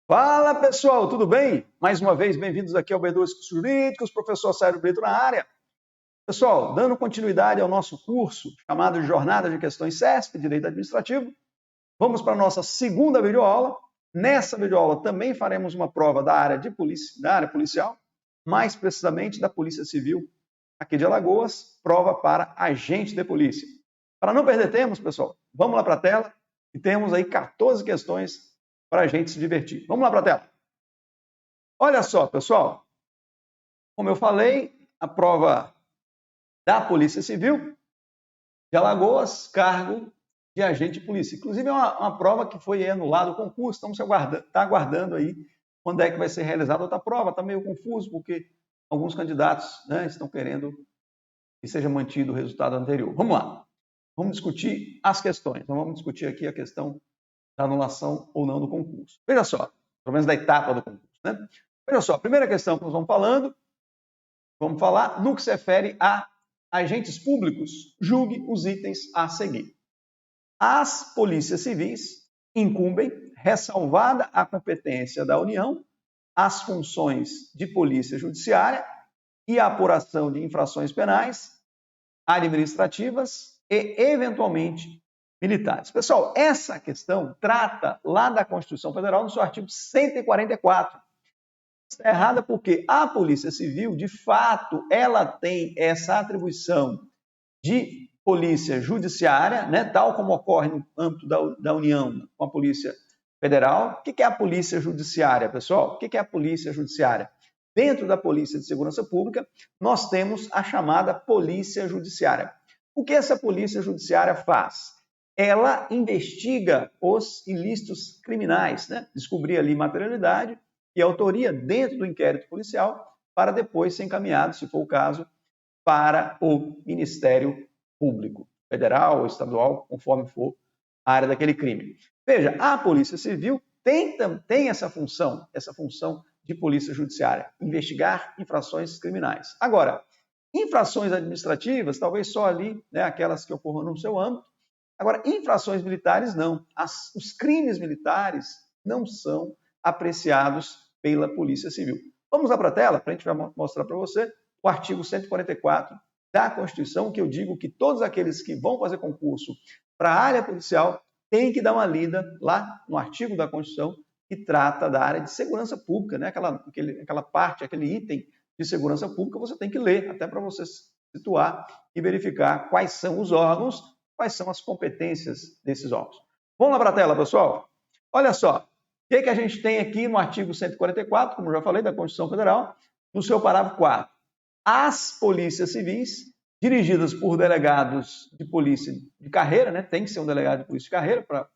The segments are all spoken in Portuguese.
Fala pessoal, tudo bem? Mais uma vez, bem-vindos aqui ao B2 Cursos Jurídicos, professor Sérgio Brito na área. Pessoal, dando continuidade ao nosso curso chamado de Jornada de Questões CESP, Direito Administrativo, vamos para a nossa segunda videoaula. Nessa videoaula também faremos uma prova da área policial, mais precisamente da Polícia Civil aqui de Alagoas, prova para agente de polícia. Para não perder tempo, pessoal, vamos lá para a tela e temos aí 14 questões para a gente se divertir. Vamos lá para a tela. Olha só, pessoal, como eu falei, a prova da Polícia Civil de Alagoas, cargo de agente de polícia. Inclusive, é uma prova que foi anulado o concurso, estamos aguardando aí quando é que vai ser realizada outra prova. Está meio confuso, porque alguns candidatos estão querendo que seja mantido o resultado anterior. Vamos lá, vamos discutir as questões. Então, vamos discutir aqui a questão da anulação ou não do concurso. Veja só, pelo menos da etapa do concurso, né? Veja só, a primeira questão que nós vamos falar no que se refere a agentes públicos, julgue os itens a seguir. As polícias civis incumbem, ressalvada a competência da União, as funções de polícia judiciária e a apuração de infrações penais, administrativas e, eventualmente, militares. Pessoal, essa questão trata lá da Constituição Federal, no seu artigo 144. Está errada porque a Polícia Civil, de fato, ela tem essa atribuição de polícia judiciária, né, tal como ocorre no âmbito da União com a Polícia Federal. O que é a Polícia Judiciária, pessoal? O que é a Polícia Judiciária? Dentro da Polícia de Segurança Pública, nós temos a chamada Polícia Judiciária. O que essa Polícia Judiciária faz? Ela investiga os ilícitos criminais, né? Descobrir ali materialidade e autoria dentro do inquérito policial para depois ser encaminhado, se for o caso, para o Ministério Público, federal ou estadual, conforme for a área daquele crime. Veja, a Polícia Civil tem essa função de polícia judiciária, investigar infrações criminais. Agora, infrações administrativas, talvez só ali, né, aquelas que ocorram no seu âmbito. Agora, infrações militares, não. Os crimes militares não são apreciados pela Polícia Civil. Vamos lá para a tela, para a gente mostrar para você o artigo 144 da Constituição, que eu digo que todos aqueles que vão fazer concurso para a área policial têm que dar uma lida lá no artigo da Constituição que trata da área de segurança pública, né? Aquela parte, aquele item de segurança pública, você tem que ler, até para você se situar e verificar quais são os órgãos, quais são as competências desses órgãos. Vamos lá para a tela, pessoal? Olha só, o que a gente tem aqui no artigo 144, como eu já falei, da Constituição Federal, no seu parágrafo 4. As polícias civis, dirigidas por delegados de polícia de carreira, né? Tem que ser um delegado de polícia de carreira, para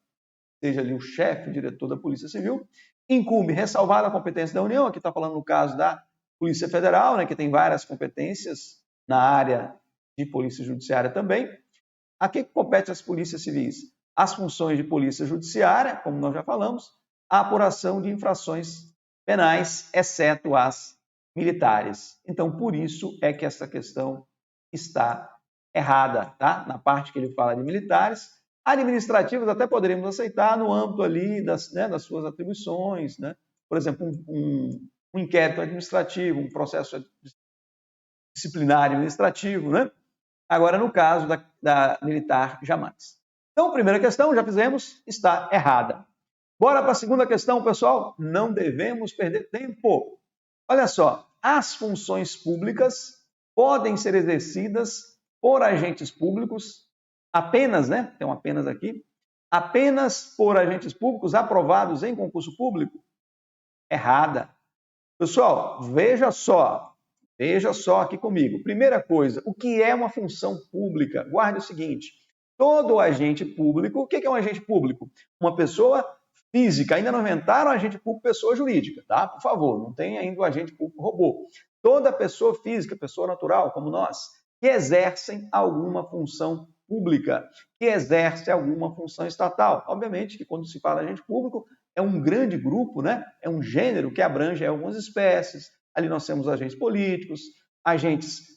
seja ali o chefe, o diretor da Polícia Civil, incumbe ressalvar a competência da União, aqui está falando no caso da Polícia Federal, né, que tem várias competências na área de polícia judiciária também. A que compete as polícias civis? As funções de polícia judiciária, como nós já falamos, a apuração de infrações penais, exceto as militares. Então, por isso é que essa questão está errada, tá? Na parte que ele fala de militares. Administrativas até poderíamos aceitar no âmbito ali das suas atribuições, né? Por exemplo, um inquérito administrativo, um processo disciplinar administrativo, né? Agora, no caso da militar, jamais. Então, a primeira questão, já fizemos, está errada. Bora para a segunda questão, pessoal? Não devemos perder tempo. Olha só, as funções públicas podem ser exercidas por agentes públicos apenas, né? Tem um apenas aqui. Apenas por agentes públicos aprovados em concurso público? Errada. Pessoal, veja só aqui comigo. Primeira coisa, o que é uma função pública? Guarde o seguinte, todo agente público, o que é um agente público? Uma pessoa física, ainda não inventaram agente público pessoa jurídica, tá? Por favor, não tem ainda o agente público robô. Toda pessoa física, pessoa natural, como nós, que exercem alguma função pública, que exerce alguma função estatal. Obviamente que quando se fala agente público, é um grande grupo, né? É um gênero que abrange algumas espécies. Ali nós temos agentes políticos, agentes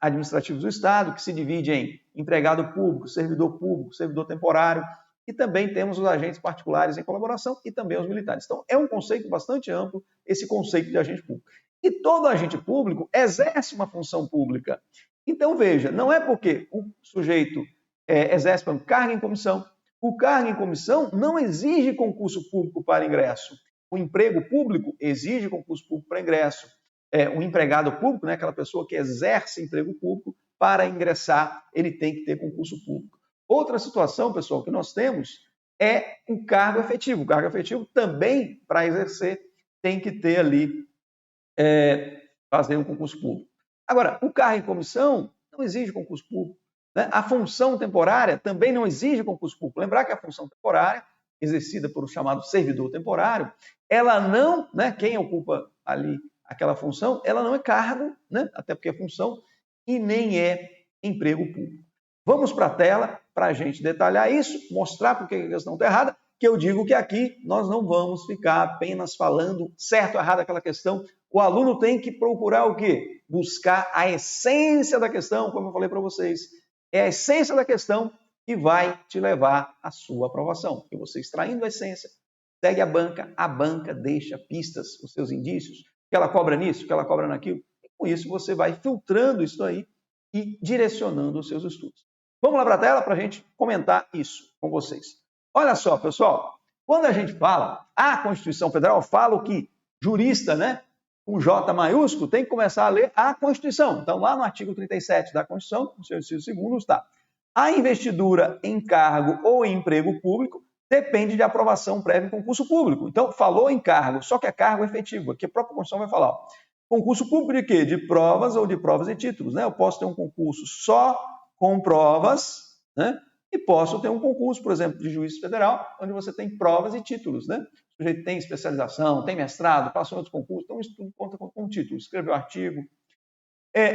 administrativos do Estado, que se divide em empregado público, servidor temporário. e também temos os agentes particulares em colaboração e também os militares. Então, é um conceito bastante amplo, esse conceito de agente público. E todo agente público exerce uma função pública. Então, veja, não é porque o sujeito exerce um cargo em comissão, o cargo em comissão não exige concurso público para ingresso. O emprego público exige concurso público para ingresso. O empregado público, né, aquela pessoa que exerce emprego público, para ingressar, ele tem que ter concurso público. Outra situação, pessoal, que nós temos é o cargo efetivo. O cargo efetivo também, para exercer, tem que ter ali, fazer um concurso público. Agora, o cargo em comissão não exige concurso público. Né? A função temporária também não exige concurso público. Lembrar que a função temporária, exercida por um chamado servidor temporário, ela não, né, quem ocupa ali aquela função, ela não é cargo, né, até porque é função, e nem é emprego público. Vamos para a tela para a gente detalhar isso, mostrar porque a questão está errada, que eu digo que aqui nós não vamos ficar apenas falando certo ou errado aquela questão. O aluno tem que procurar o quê? Buscar a essência da questão, como eu falei para vocês. É a essência da questão que vai te levar à sua aprovação. E você extraindo a essência, segue a banca deixa pistas, os seus indícios, que ela cobra nisso, que ela cobra naquilo. E com isso você vai filtrando isso aí e direcionando os seus estudos. Vamos lá para a tela para a gente comentar isso com vocês. Olha só, pessoal, quando a gente fala, a Constituição Federal fala que jurista, né, com J maiúsculo, tem que começar a ler a Constituição. Então, lá no artigo 37 da Constituição, no seu inciso 2º, está: a investidura em cargo ou em emprego público depende de aprovação prévia em concurso público. Então, falou em cargo, só que é cargo efetivo. Aqui a própria Constituição vai falar. Ó, concurso público de quê? De provas ou de provas e títulos. Né? Eu posso ter um concurso só com provas, né? E posso ter um concurso, por exemplo, de juiz federal, onde você tem provas e títulos. Né? O sujeito tem especialização, tem mestrado, passou em outros concursos, então isso tudo conta com título. Escreveu artigo.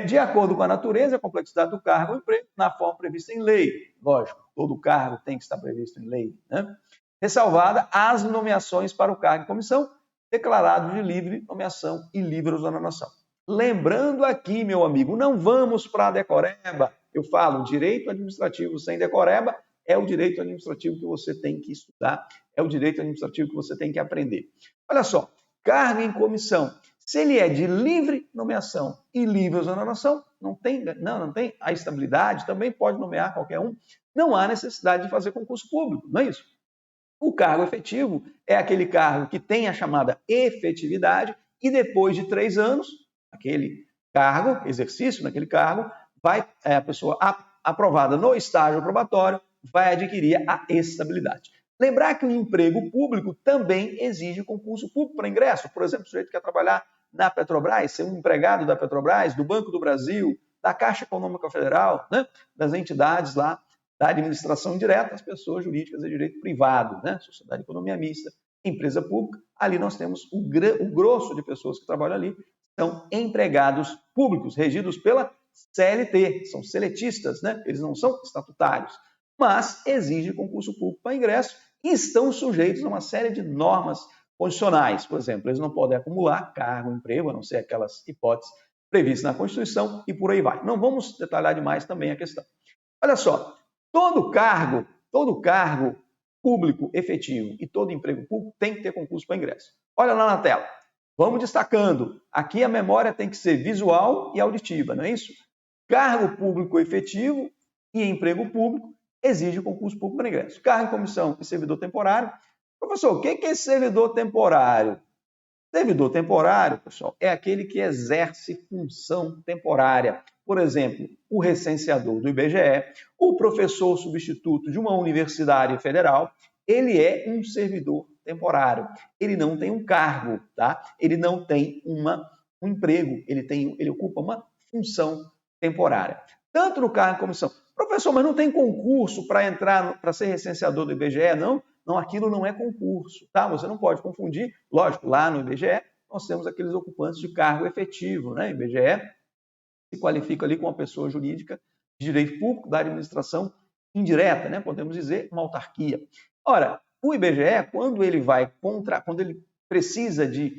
De acordo com a natureza e a complexidade do cargo ou emprego, na forma prevista em lei. Lógico, todo cargo tem que estar previsto em lei. Né? Ressalvada as nomeações para o cargo em comissão, declarado de livre nomeação e livre exoneração. Lembrando aqui, meu amigo, não vamos para a decoreba. Eu falo, direito administrativo sem decoreba é o direito administrativo que você tem que estudar, é o direito administrativo que você tem que aprender. Olha só, cargo em comissão. Se ele é de livre nomeação e livre exoneração, não tem a estabilidade, também pode nomear qualquer um, não há necessidade de fazer concurso público, não é isso? O cargo efetivo é aquele cargo que tem a chamada efetividade e depois de 3 anos, aquele cargo, exercício naquele cargo, vai a pessoa aprovada no estágio probatório, vai adquirir a estabilidade. Lembrar que o emprego público também exige concurso público para ingresso. Por exemplo, o sujeito quer trabalhar na Petrobras, ser um empregado da Petrobras, do Banco do Brasil, da Caixa Econômica Federal, né? Das entidades lá da administração direta, as pessoas jurídicas de direito privado, né? Sociedade de economia mista, empresa pública. Ali nós temos o grosso de pessoas que trabalham ali, são empregados públicos, regidos pela CLT, são seletistas, né? Eles não são estatutários, mas exigem concurso público para ingresso e estão sujeitos a uma série de normas constitucionais. Por exemplo, eles não podem acumular cargo, emprego, a não ser aquelas hipóteses previstas na Constituição e por aí vai. Não vamos detalhar demais também a questão. Olha só, todo cargo público efetivo e todo emprego público tem que ter concurso para ingresso. Olha lá na tela. Vamos destacando. Aqui a memória tem que ser visual e auditiva, não é isso? Cargo público efetivo e emprego público exige concurso público para ingresso. Cargo em comissão e servidor temporário. Professor, o que é servidor temporário? Servidor temporário, pessoal, é aquele que exerce função temporária. Por exemplo, o recenseador do IBGE, o professor substituto de uma universidade federal, ele é um servidor temporário. Ele não tem um cargo, tá? Ele não tem um emprego, ele ocupa uma função temporária. Tanto no cargo em comissão. Professor, mas não tem concurso para entrar, para ser recenseador do IBGE, não? Não, aquilo não é concurso, tá? Você não pode confundir. Lógico, lá no IBGE, nós temos aqueles ocupantes de cargo efetivo, né? O IBGE se qualifica ali como uma pessoa jurídica de direito público da administração indireta, né? Podemos dizer uma autarquia. Ora, o IBGE, quando ele precisa de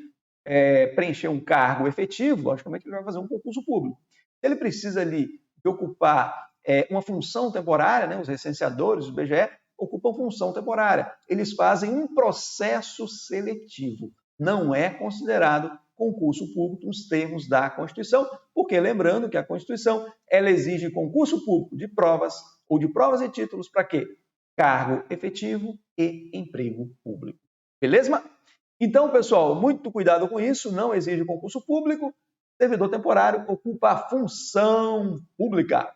preencher um cargo efetivo, logicamente ele vai fazer um concurso público. Se ele precisa ali de ocupar uma função temporária, né? Os recenseadores do IBGE ocupam função temporária. Eles fazem um processo seletivo. Não é considerado concurso público nos termos da Constituição, porque lembrando que a Constituição ela exige concurso público de provas ou de provas e títulos para quê? Cargo efetivo e emprego público. Beleza? Então, pessoal, muito cuidado com isso, não exige concurso público, servidor temporário ocupa a função pública.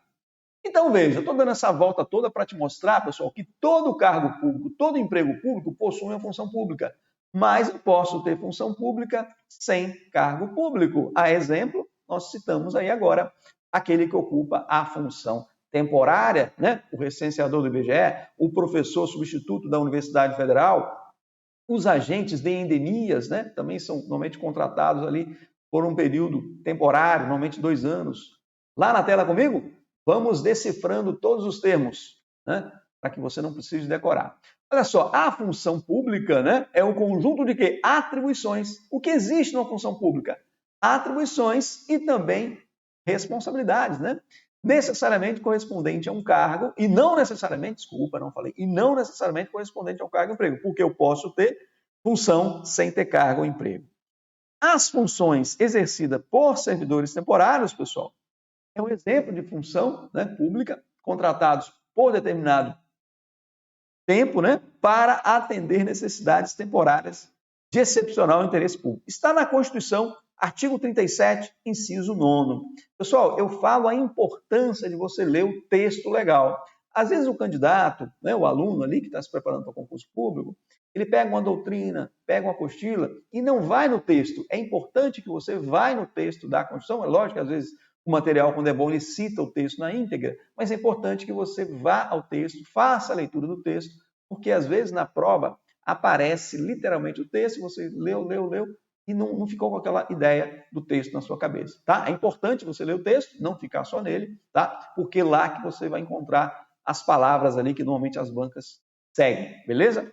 Então, veja, estou dando essa volta toda para te mostrar, pessoal, que todo cargo público, todo emprego público possui uma função pública, mas eu posso ter função pública sem cargo público. A exemplo, nós citamos aí agora aquele que ocupa a função temporária, né? O recenseador do IBGE, o professor substituto da Universidade Federal, os agentes de endemias, né? Também são normalmente contratados ali por um período temporário, normalmente 2 anos. Lá na tela comigo, vamos decifrando todos os termos, né? Para que você não precise decorar. Olha só, a função pública, né, é um conjunto de quê? Atribuições. O que existe numa função pública? Atribuições e também responsabilidades, né? Necessariamente correspondente a um cargo e não necessariamente, desculpa, não falei, e não necessariamente correspondente ao cargo ou emprego, porque eu posso ter função sem ter cargo ou emprego. As funções exercidas por servidores temporários, pessoal, é um exemplo de função, né, pública, contratados por determinado tempo, né, para atender necessidades temporárias de excepcional interesse público. Está na Constituição, artigo 37, inciso 9. Pessoal, eu falo a importância de você ler o texto legal. Às vezes o candidato, né, o aluno ali que está se preparando para o concurso público, ele pega uma doutrina, pega uma apostila e não vai no texto. É importante que você vá no texto da Constituição. É lógico que às vezes o material, quando é bom, ele cita o texto na íntegra, mas é importante que você vá ao texto, faça a leitura do texto, porque às vezes na prova aparece literalmente o texto, você leu e não ficou com aquela ideia do texto na sua cabeça, tá? É importante você ler o texto, não ficar só nele, tá? Porque lá que você vai encontrar as palavras ali que normalmente as bancas seguem, beleza?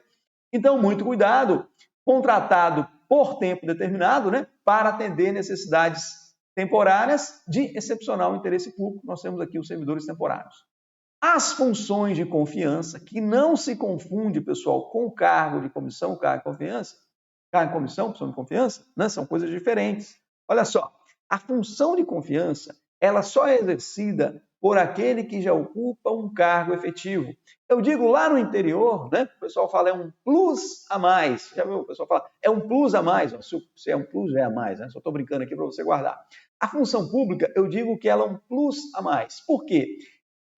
Então, muito cuidado, contratado por tempo determinado, né, para atender necessidades temporárias de excepcional interesse público. Nós temos aqui os servidores temporários. As funções de confiança, que não se confunde, pessoal, com o cargo de comissão, cargo de confiança, cargo de comissão, função de confiança, né, são coisas diferentes. Olha só, a função de confiança, ela só é exercida por aquele que já ocupa um cargo efetivo. Eu digo lá no interior, né? O pessoal fala é um plus a mais. Já viu? O pessoal fala é um plus a mais. Se é um plus, é a mais, né? Só estou brincando aqui para você guardar. A função pública, eu digo que ela é um plus a mais. Por quê?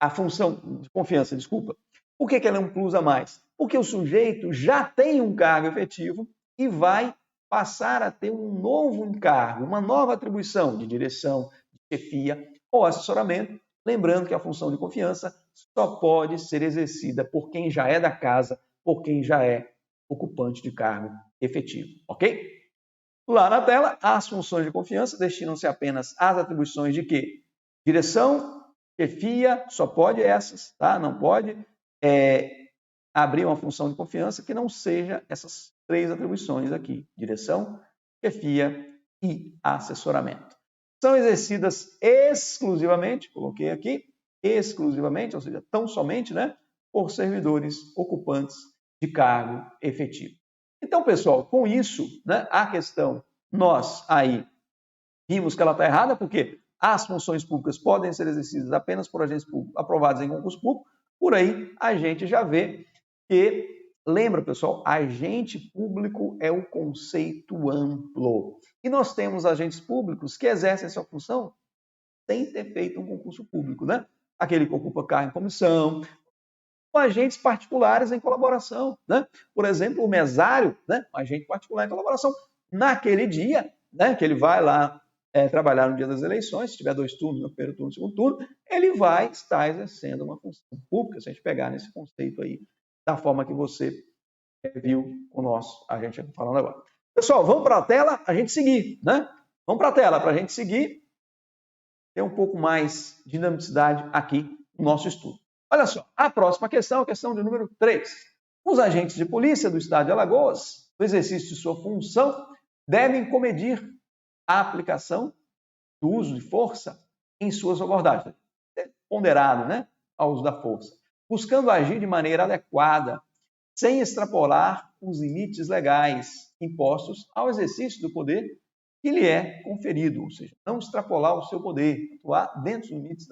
A função de confiança, desculpa. Por que ela é um plus a mais? Porque o sujeito já tem um cargo efetivo e vai passar a ter um novo encargo, uma nova atribuição de direção, de chefia ou assessoramento. Lembrando que a função de confiança só pode ser exercida por quem já é da casa, por quem já é ocupante de cargo efetivo, ok? Lá na tela, as funções de confiança destinam-se apenas às atribuições de quê? Direção, chefia, só pode essas, tá? Não pode abrir uma função de confiança que não seja essas 3 atribuições aqui: direção, chefia e assessoramento. São exercidas exclusivamente, coloquei aqui, exclusivamente, ou seja, tão somente, né, por servidores ocupantes de cargo efetivo. Então, pessoal, com isso, né, a questão, nós aí vimos que ela está errada, porque as funções públicas podem ser exercidas apenas por agentes públicos aprovados em concurso público. Por aí, a gente já vê que, lembra, pessoal, agente público é um conceito amplo. E nós temos agentes públicos que exercem essa função sem ter feito um concurso público, né? Aquele que ocupa cargo em comissão, ou agentes particulares em colaboração, né? Por exemplo, o mesário, né? Um agente particular em colaboração. Naquele dia, né, que ele vai lá trabalhar no dia das eleições, se tiver 2 turnos, no primeiro turno, no segundo turno, ele vai estar exercendo uma função pública, se a gente pegar nesse conceito aí, da forma que você viu o nosso agente falando agora. Pessoal, vamos para a tela, a gente seguir, né? Vamos para a tela para a gente seguir, ter um pouco mais de dinamicidade aqui no nosso estudo. Olha só, a próxima questão, a questão de número 3. Os agentes de polícia do estado de Alagoas, no exercício de sua função, devem comedir a aplicação do uso de força em suas abordagens. É ponderado, né, ao uso da força. buscando agir de maneira adequada, sem extrapolar os limites legais impostos ao exercício do poder que lhe é conferido, ou seja, não extrapolar o seu poder, atuar dentro dos limites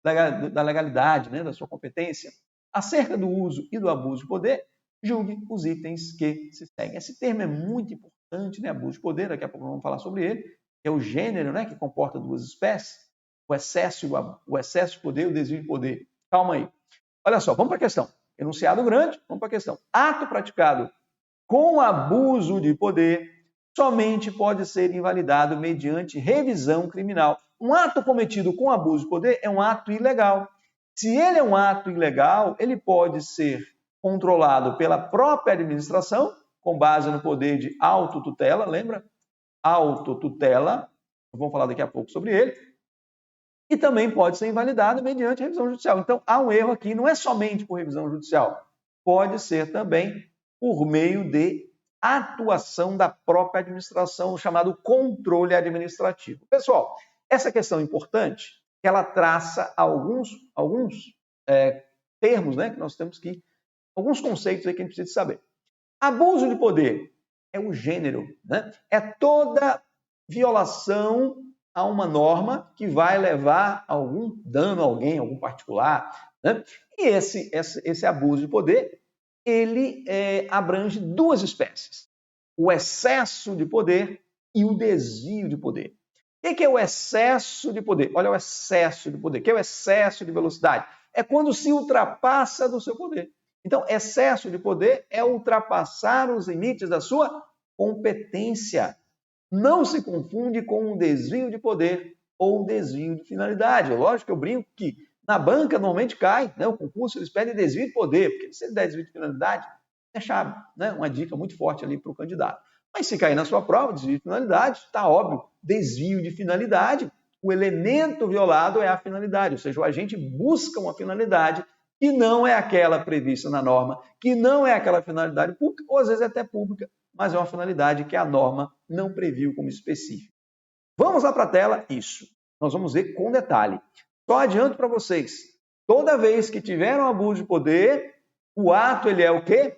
da legalidade, né, da sua competência. Acerca do uso e do abuso de poder, julgue os itens que se seguem. Esse termo é muito importante, né, abuso de poder, daqui a pouco vamos falar sobre ele, é o gênero, né, que comporta duas espécies, o excesso de poder e o desvio de poder. Calma aí. Olha só, vamos para a questão. Enunciado grande, vamos para a questão. Ato praticado com abuso de poder somente pode ser invalidado mediante revisão criminal. Um ato cometido com abuso de poder é um ato ilegal. Se ele é um ato ilegal, ele pode ser controlado pela própria administração, com base no poder de autotutela, lembra? Autotutela, vamos falar daqui a pouco sobre ele, e também pode ser invalidado mediante revisão judicial. Então, há um erro aqui, não é somente por revisão judicial, pode ser também por meio de atuação da própria administração, chamado controle administrativo. Pessoal, essa questão é importante, ela traça alguns termos, né, que nós temos que, alguns conceitos aí que a gente precisa saber. Abuso de poder é o gênero, né? É toda violação a uma norma que vai levar a algum dano a alguém, algum particular, né? E esse abuso de poder, ele abrange duas espécies, o excesso de poder e o desvio de poder. O que é o excesso de poder? Olha o excesso de poder. O que é o excesso de velocidade? É quando se ultrapassa do seu poder. Então, excesso de poder é ultrapassar os limites da sua competência. Não se confunde com um desvio de poder ou um desvio de finalidade. Lógico que eu brinco que na banca normalmente cai, né? O concurso eles pedem desvio de poder, porque se ele der desvio de finalidade, é chave, né? Uma dica muito forte ali para o candidato. Mas se cair na sua prova, desvio de finalidade, está óbvio, desvio de finalidade, o elemento violado é a finalidade, ou seja, o agente busca uma finalidade que não é aquela prevista na norma, que não é aquela finalidade pública, ou às vezes é até pública, mas é uma finalidade que a norma não previu como específica. Vamos lá para a tela, isso. Nós vamos ver com detalhe. Só adianto para vocês, toda vez que tiver um abuso de poder, o ato ele é o quê?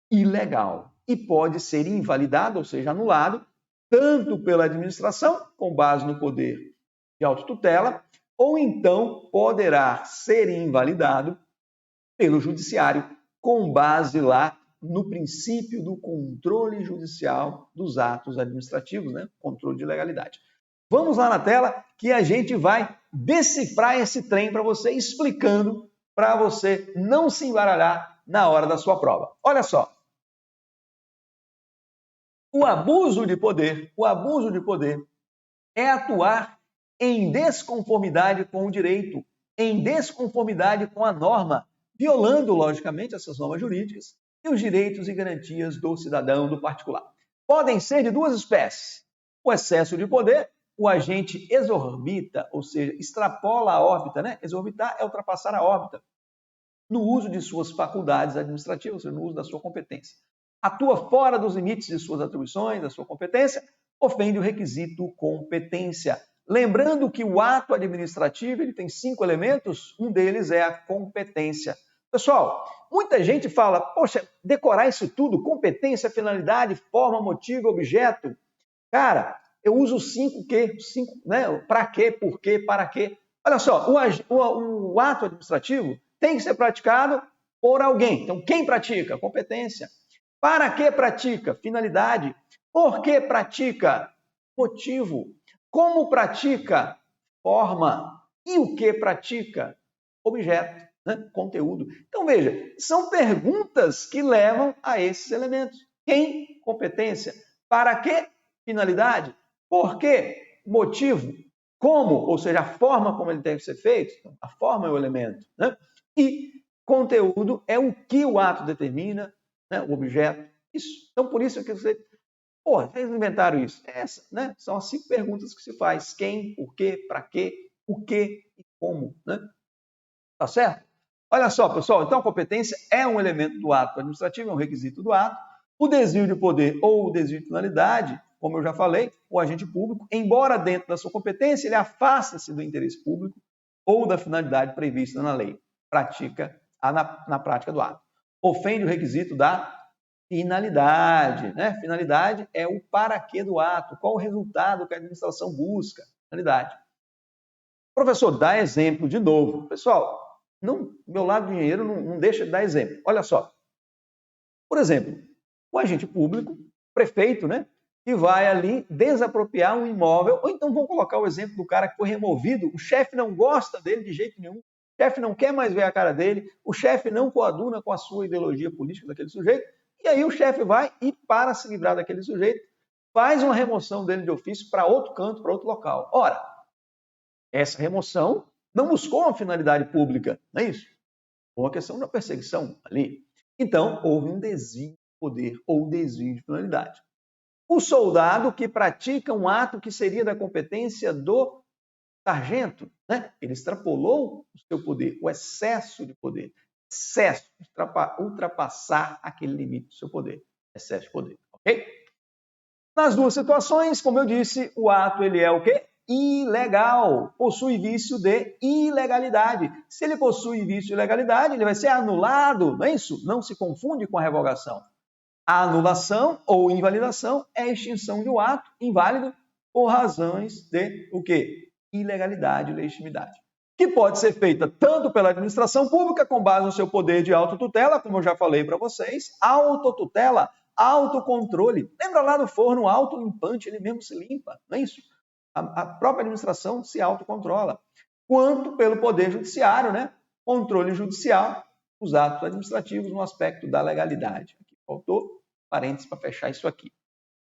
Ilegal. E pode ser invalidado, ou seja, anulado, tanto pela administração, com base no poder de autotutela, ou então poderá ser invalidado pelo judiciário, com base lá no princípio do controle judicial dos atos administrativos, né? Controle de legalidade. Vamos lá na tela que a gente vai decifrar esse trem para você, explicando para você não se embaralhar na hora da sua prova. Olha só. O abuso de poder é atuar em desconformidade com o direito, em desconformidade com a norma, violando, logicamente, essas normas jurídicas e os direitos e garantias do cidadão, do particular. Podem ser de duas espécies. O excesso de poder, o agente exorbita, ou seja, extrapola a órbita, né? Exorbitar é ultrapassar a órbita no uso de suas faculdades administrativas, ou seja, no uso da sua competência. Atua fora dos limites de suas atribuições, da sua competência, ofende o requisito competência. Lembrando que o ato administrativo ele tem 5 elementos, um deles é a competência. Pessoal, muita gente fala, poxa, decorar isso tudo, competência, finalidade, forma, motivo, objeto. Cara, eu uso 5 quê? 5, né? Para quê, por quê, para quê. Olha só, o ato administrativo tem que ser praticado por alguém. Então, quem pratica? Competência. Para que pratica? Finalidade. Por que pratica? Motivo. Como pratica? Forma. E o que pratica? Objeto, né? Conteúdo. Então, veja, são perguntas que levam a esses elementos. Quem? Competência. Para que? Finalidade. Por que? Motivo. Como? Ou seja, a forma como ele tem que ser feito. Então, a forma é o elemento, né? E conteúdo é o que o ato determina, né? O objeto. Isso. Então, por isso que você... Pô, vocês inventaram isso. Essa, né? São as 5 perguntas que se faz. Quem, por quê, para quê, o que e como, né? Tá certo? Olha só, pessoal. Então, a competência é um elemento do ato administrativo, é um requisito do ato. O desvio de poder ou o desvio de finalidade, como eu já falei, o agente público, embora dentro da sua competência, ele afasta-se do interesse público ou da finalidade prevista na lei. pratica na prática do ato. Ofende o requisito da finalidade, né? Finalidade é o para quê do ato, qual o resultado que a administração busca, finalidade. Professor, dá exemplo de novo. Pessoal, meu lado do dinheiro não deixa de dar exemplo. Olha só. Por exemplo, o agente público, prefeito, né? Que vai ali desapropriar um imóvel, ou então vamos colocar o exemplo do cara que foi removido, o chefe não gosta dele de jeito nenhum, o chefe não quer mais ver a cara dele, o chefe não coaduna com a sua ideologia política daquele sujeito, e aí o chefe vai e, para se livrar daquele sujeito, faz uma remoção dele de ofício para outro canto, para outro local. Ora, essa remoção não buscou uma finalidade pública, não é isso? Foi uma questão da perseguição ali. Então, houve um desvio de poder ou desvio de finalidade. O soldado que pratica um ato que seria da competência do sargento, né? Ele extrapolou o seu poder, o excesso de poder. Excesso, ultrapassar aquele limite do seu poder. Excesso de poder, ok? Nas duas situações, como eu disse, o ato ele é o quê? Ilegal, possui vício de ilegalidade. Se ele possui vício de ilegalidade, ele vai ser anulado, não é isso? Não se confunde com a revogação. A anulação ou invalidação é a extinção de um ato inválido por razões de o quê? Ilegalidade e legitimidade. Que pode ser feita tanto pela administração pública, com base no seu poder de autotutela, como eu já falei para vocês, autotutela, autocontrole. Lembra lá do forno autolimpante, ele mesmo se limpa, não é isso? A própria administração se autocontrola. Quanto pelo poder judiciário, né? Controle judicial, os atos administrativos no aspecto da legalidade. Aqui faltou parênteses para fechar isso aqui.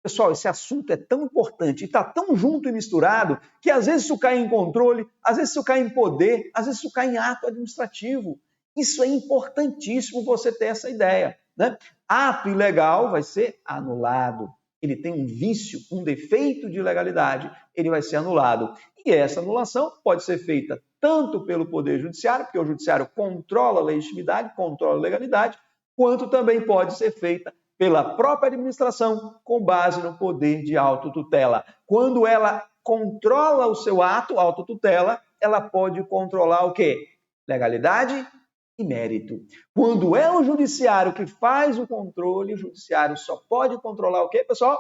Pessoal, esse assunto é tão importante e está tão junto e misturado que às vezes isso cai em controle, às vezes isso cai em poder, às vezes isso cai em ato administrativo. Isso é importantíssimo você ter essa ideia, né? Ato ilegal vai ser anulado. Ele tem um vício, um defeito de ilegalidade, ele vai ser anulado. E essa anulação pode ser feita tanto pelo Poder Judiciário, porque o Judiciário controla a legitimidade, controla a legalidade, quanto também pode ser feita pela própria administração com base no poder de autotutela. Quando ela controla o seu ato, autotutela, ela pode controlar o quê? Legalidade e mérito. Quando é o judiciário que faz o controle, o judiciário só pode controlar o quê, pessoal?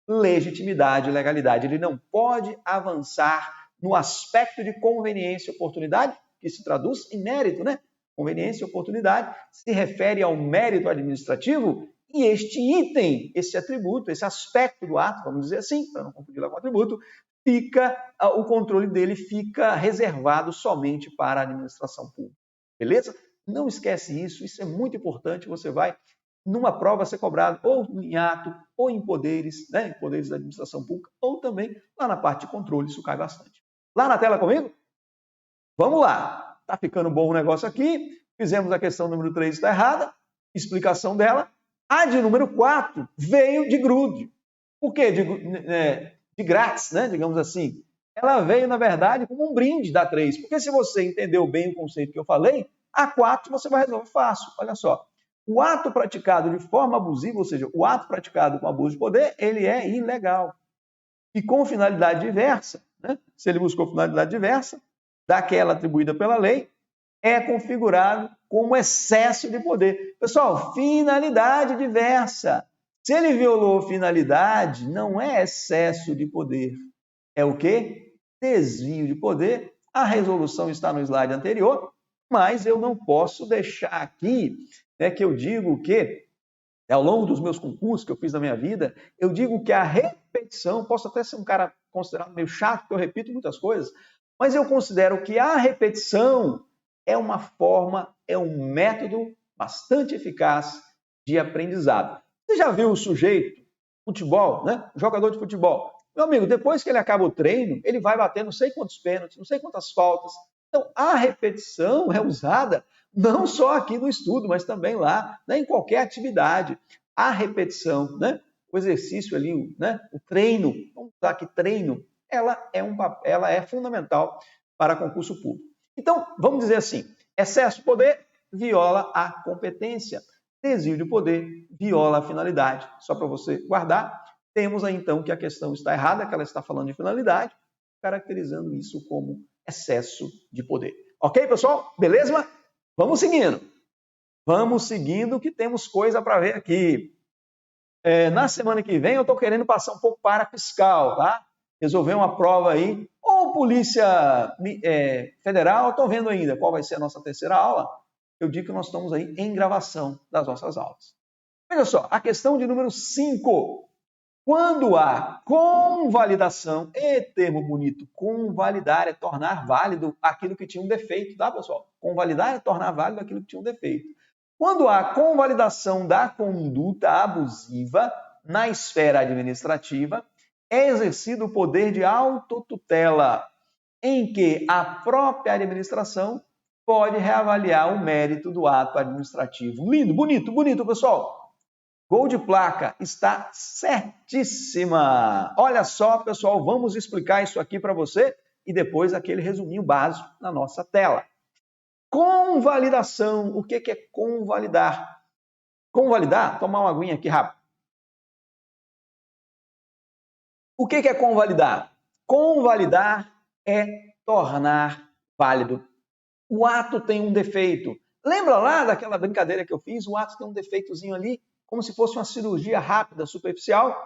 Legitimidade e legalidade. Ele não pode avançar no aspecto de conveniência e oportunidade, que se traduz em mérito, né? Conveniência e oportunidade se refere ao mérito administrativo e este item, esse atributo, esse aspecto do ato, vamos dizer assim, para não confundir lá com o atributo, o controle dele fica reservado somente para a administração pública. Beleza? Não esquece isso, isso é muito importante. Você vai, numa prova, ser cobrado ou em ato, ou em poderes, né? Em poderes da administração pública, ou também lá na parte de controle, isso cai bastante. Lá na tela comigo? Vamos lá. Tá ficando bom o negócio aqui. Fizemos a questão número 3, está errada. Explicação dela. A de número 4 veio de grude. Por quê? De grátis, né? Digamos assim. Ela veio, na verdade, como um brinde da 3. Porque se você entendeu bem o conceito que eu falei, a 4 você vai resolver fácil. Olha só. O ato praticado de forma abusiva, ou seja, o ato praticado com abuso de poder, ele é ilegal. E com finalidade diversa, né? Se ele buscou finalidade diversa, daquela atribuída pela lei, é configurado como excesso de poder. Pessoal, finalidade diversa. Se ele violou finalidade, não é excesso de poder. É o quê? Desvio de poder. A resolução está no slide anterior, mas eu não posso deixar aqui, né, que eu digo que, ao longo dos meus concursos que eu fiz na minha vida, eu digo que a repetição, posso até ser um cara considerado meio chato, porque eu repito muitas coisas, mas eu considero que a repetição é uma forma, é um método bastante eficaz de aprendizado. Você já viu o sujeito, futebol, né? Jogador de futebol. Meu amigo, depois que ele acaba o treino, ele vai bater não sei quantos pênaltis, não sei quantas faltas. Então, a repetição é usada não só aqui no estudo, mas também lá, né? Em qualquer atividade. A repetição, né? O exercício ali, né? O treino, vamos usar aqui treino, ela é fundamental para concurso público. Então, vamos dizer assim, excesso de poder viola a competência, desvio de poder viola a finalidade. Só para você guardar, temos aí então que a questão está errada, que ela está falando de finalidade, caracterizando isso como excesso de poder. Ok, pessoal? Beleza? Vamos seguindo. Vamos seguindo que temos coisa para ver aqui. Na semana que vem eu estou querendo passar um pouco para fiscal, tá? Resolver uma prova aí. Ou Polícia Federal, estou vendo ainda qual vai ser a nossa terceira aula. Eu digo que nós estamos aí em gravação das nossas aulas. Veja só, a questão de número 5. Quando há convalidação, termo bonito, convalidar é tornar válido aquilo que tinha um defeito, tá, pessoal? Convalidar é tornar válido aquilo que tinha um defeito. Quando há convalidação da conduta abusiva na esfera administrativa, é exercido o poder de autotutela, em que a própria administração pode reavaliar o mérito do ato administrativo. Lindo, bonito, pessoal. Gol de placa, está certíssima. Olha só, pessoal, vamos explicar isso aqui para você e depois aquele resuminho básico na nossa tela. Convalidação, o que é convalidar? Convalidar, tomar uma aguinha aqui rápido. O que é convalidar? Convalidar é tornar válido. O ato tem um defeito. Lembra lá daquela brincadeira que eu fiz? O ato tem um defeitozinho ali, como se fosse uma cirurgia rápida, superficial,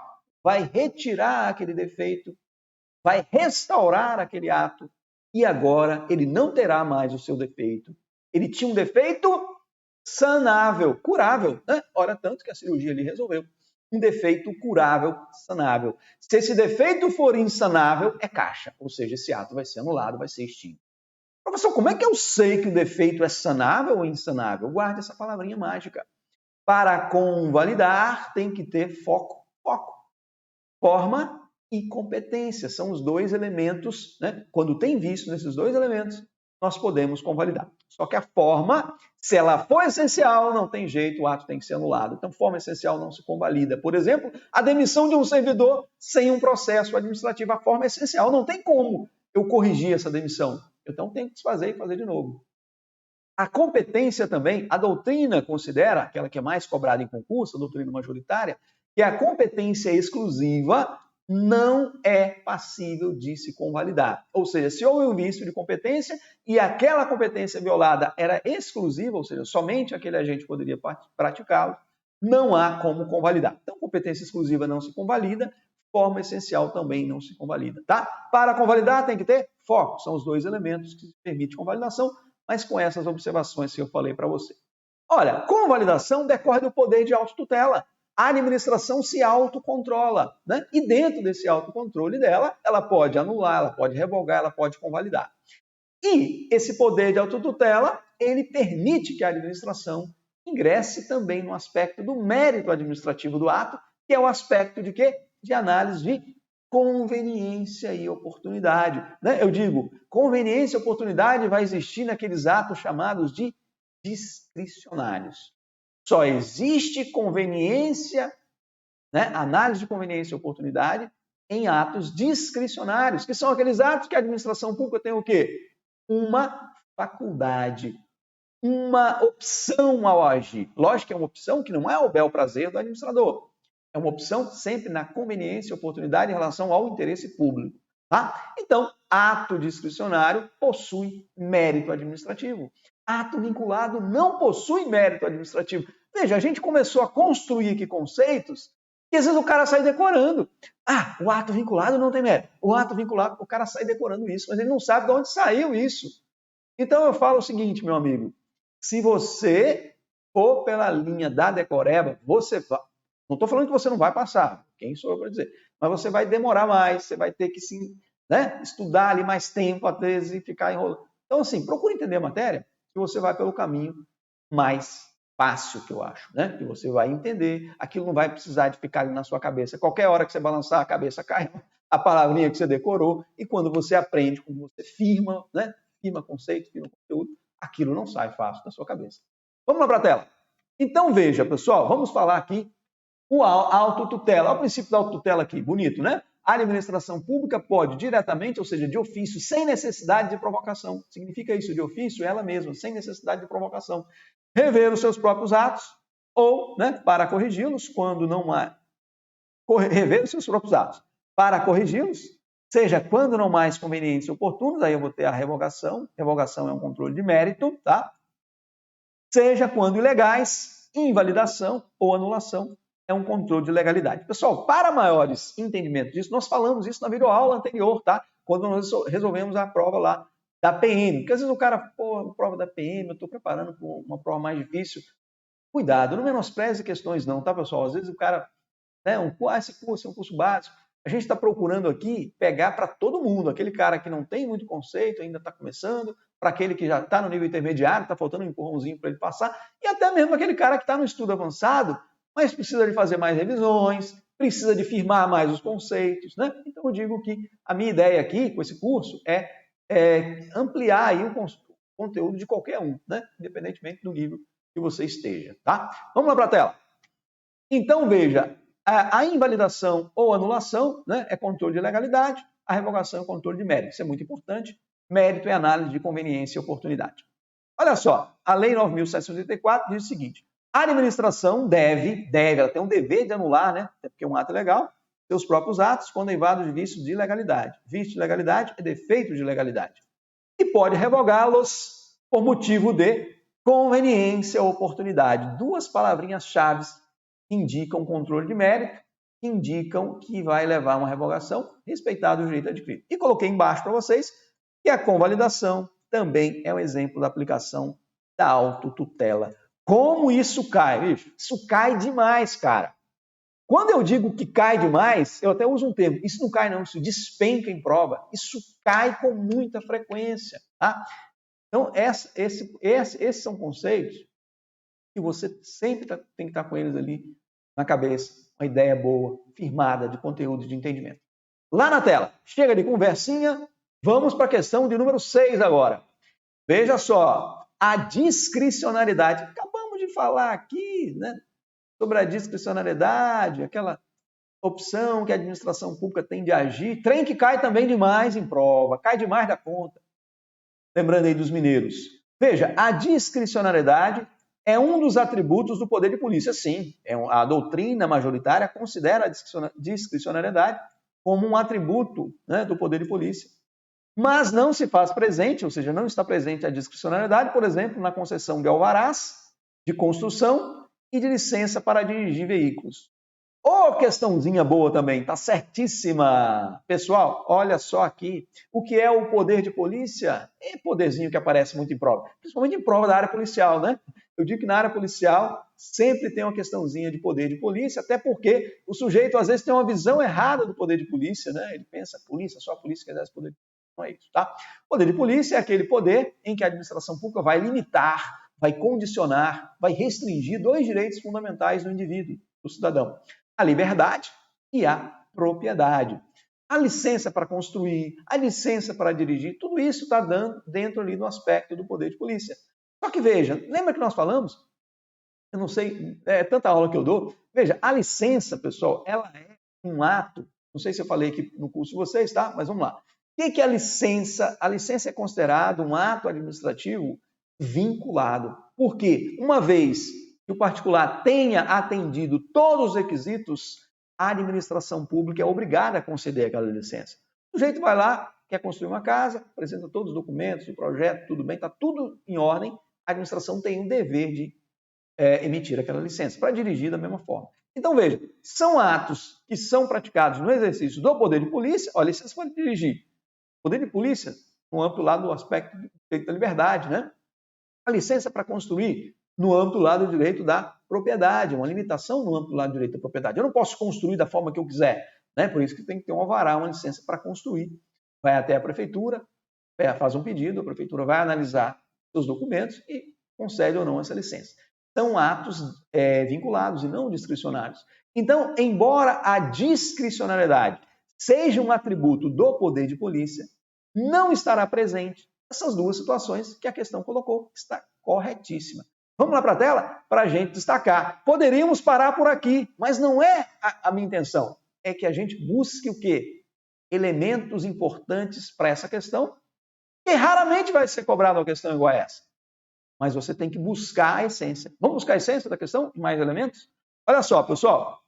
vai retirar aquele defeito, vai restaurar aquele ato e agora ele não terá mais o seu defeito. Ele tinha um defeito sanável, curável, né? Ora, tanto que a cirurgia ali resolveu. Um defeito curável, sanável. Se esse defeito for insanável, é caixa, ou seja, esse ato vai ser anulado, vai ser extinto. Professor, como é que eu sei que o defeito é sanável ou insanável? Guarde essa palavrinha mágica. Para convalidar, tem que ter foco. Forma e competência são os dois elementos, né? Quando tem vício nesses dois elementos, nós podemos convalidar. Só que a forma, se ela for essencial, não tem jeito, o ato tem que ser anulado. Então, forma essencial não se convalida. Por exemplo, a demissão de um servidor sem um processo administrativo. A forma é essencial, não tem como eu corrigir essa demissão. Então, tem que desfazer e fazer de novo. A competência também, a doutrina considera, aquela que é mais cobrada em concurso, a doutrina majoritária, que a competência exclusiva não é passível de se convalidar. Ou seja, se houve um vício de competência e aquela competência violada era exclusiva, ou seja, somente aquele agente poderia praticá-lo, não há como convalidar. Então, competência exclusiva não se convalida, forma essencial também não se convalida, tá? Para convalidar tem que ter foco, são os dois elementos que permitem convalidação, mas com essas observações que eu falei para você. Olha, convalidação decorre do poder de autotutela. A administração se autocontrola, né? E dentro desse autocontrole dela, ela pode anular, ela pode revogar, ela pode convalidar. E esse poder de autotutela, ele permite que a administração ingresse também no aspecto do mérito administrativo do ato, que é o aspecto de quê? De análise de conveniência e oportunidade. Né? Eu digo, conveniência e oportunidade vai existir naqueles atos chamados de discricionários. Só existe conveniência, né? Análise de conveniência e oportunidade em atos discricionários, que são aqueles atos que a administração pública tem o quê? Uma faculdade, uma opção ao agir. Lógico que é uma opção que não é o bel prazer do administrador. É uma opção sempre na conveniência e oportunidade em relação ao interesse público. Tá? Então, ato discricionário possui mérito administrativo. Ato vinculado não possui mérito administrativo. Veja, a gente começou a construir aqui conceitos que às vezes o cara sai decorando. Ah, o ato vinculado não tem mérito. O ato vinculado, o cara sai decorando isso, mas ele não sabe de onde saiu isso. Então eu falo o seguinte, meu amigo, se você for pela linha da decoreba, você vai. Não estou falando que você não vai passar, quem sou eu para dizer, mas você vai demorar mais, você vai ter que estudar ali mais tempo, às vezes, e ficar enrolando. Então, assim, procure entender a matéria, que você vai pelo caminho mais fácil, que eu acho, né? Que você vai entender, aquilo não vai precisar de ficar ali na sua cabeça. Qualquer hora que você balançar a cabeça, cai a palavrinha que você decorou, e quando você aprende, quando você firma, né? Firma conceito, firma conteúdo, aquilo não sai fácil da sua cabeça. Vamos lá para a tela. Então, veja, pessoal, vamos falar aqui a autotutela. Olha o princípio da autotutela aqui, bonito, né? A administração pública pode diretamente, ou seja, de ofício, sem necessidade de provocação. Significa isso, de ofício, ela mesma, sem necessidade de provocação. Rever os seus próprios atos ou, né, para corrigi-los, quando não há... Rever os seus próprios atos para corrigi-los, seja quando não mais convenientes e oportunos, aí eu vou ter a revogação. Revogação é um controle de mérito, tá? seja quando ilegais, invalidação ou anulação é um controle de legalidade. Pessoal, para maiores entendimentos disso, nós falamos isso na videoaula anterior, tá? Quando nós resolvemos a prova lá da PM. Porque às vezes o cara, pô, prova da PM, eu estou preparando para uma prova mais difícil. Cuidado, não menospreze questões não, tá, pessoal? Às vezes o cara, né, esse curso é um curso básico. A gente está procurando aqui pegar para todo mundo, aquele cara que não tem muito conceito, ainda está começando, para aquele que já está no nível intermediário, está faltando um empurrãozinho para ele passar, e até mesmo aquele cara que está no estudo avançado, mas precisa de fazer mais revisões, precisa de firmar mais os conceitos, né? Então eu digo que a minha ideia aqui com esse curso é ampliar aí o conteúdo de qualquer um, né? Independentemente do nível que você esteja, tá? Vamos lá para a tela. Então veja, a invalidação ou anulação, né, é controle de legalidade, a revogação é controle de mérito. Isso é muito importante. Mérito é análise de conveniência e oportunidade. Olha só, a Lei 9.784 diz o seguinte: a administração deve, ela tem um dever de anular, né, porque é um ato legal, seus próprios atos quando derivados de vícios de legalidade. Vício de legalidade é defeito de legalidade. E pode revogá-los por motivo de conveniência ou oportunidade. Duas palavrinhas-chave que indicam controle de mérito, que indicam que vai levar a uma revogação, respeitado o direito adquirido. E coloquei embaixo para vocês que a convalidação também é um exemplo da aplicação da autotutela. Como isso cai? Bicho, isso cai demais, cara. Quando eu digo que cai demais, eu até uso um termo. Isso não cai não, isso despenca em prova. Isso cai com muita frequência, tá? Então, esses são conceitos que você sempre tem que estar com eles ali na cabeça. Uma ideia boa, firmada, de conteúdo, de entendimento. Lá na tela, chega de conversinha, vamos para a questão de número 6 agora. Veja só, a discricionariedade. Acabamos de falar aqui, né, sobre a discricionariedade, aquela opção que a administração pública tem de agir. Trem que cai também demais em prova, cai demais da conta. Lembrando aí dos mineiros. Veja, a discricionariedade é um dos atributos do poder de polícia. Sim, a doutrina majoritária considera a discricionariedade como um atributo, né, do poder de polícia. Mas não se faz presente, ou seja, não está presente a discricionariedade, por exemplo, na concessão de alvarás de construção e de licença para dirigir veículos. Questãozinha boa também, tá certíssima. Pessoal, olha só aqui. O que é o poder de polícia? É poderzinho que aparece muito em prova, principalmente em prova da área policial, né? Eu digo que na área policial sempre tem uma questãozinha de poder de polícia, até porque o sujeito às vezes tem uma visão errada do poder de polícia, né? Ele pensa, polícia, só a polícia que exerce poder de polícia. Não é isso, tá? Poder de polícia é aquele poder em que a administração pública vai limitar, vai condicionar, vai restringir dois direitos fundamentais do indivíduo, do cidadão: a liberdade e a propriedade. A licença para construir, a licença para dirigir, tudo isso está dentro ali do aspecto do poder de polícia. Só que veja, lembra que nós falamos? Eu não sei, é tanta aula que eu dou. Veja, a licença, pessoal, ela é um ato, não sei se eu falei aqui no curso de vocês, tá? Mas vamos lá. O que é a licença? A licença é considerada um ato administrativo vinculado. Por quê? Uma vez que o particular tenha atendido todos os requisitos, a administração pública é obrigada a conceder aquela licença. O sujeito vai lá, quer construir uma casa, apresenta todos os documentos, o projeto, tudo bem, está tudo em ordem, a administração tem o dever de emitir aquela licença, para dirigir da mesma forma. Então, veja, são atos que são praticados no exercício do poder de polícia, olha, licença para dirigir. Poder de polícia, no âmbito lá do aspecto do direito da liberdade, né? A licença para construir, no âmbito lá do direito da propriedade, uma limitação no âmbito lá do direito da propriedade. Eu não posso construir da forma que eu quiser, né? Por isso que tem que ter um alvará, uma licença para construir. Vai até a prefeitura, faz um pedido, a prefeitura vai analisar os documentos e concede ou não essa licença. São atos vinculados e não discricionários. Então, embora a discricionariedade seja um atributo do poder de polícia, não estará presente essas duas situações que a questão colocou. Está corretíssima. Vamos lá para a tela para a gente destacar. Poderíamos parar por aqui, mas não é a minha intenção. É que a gente busque o quê? Elementos importantes para essa questão, que raramente vai ser cobrada uma questão igual a essa. Mas você tem que buscar a essência. Vamos buscar a essência da questão? Mais elementos? Olha só, pessoal.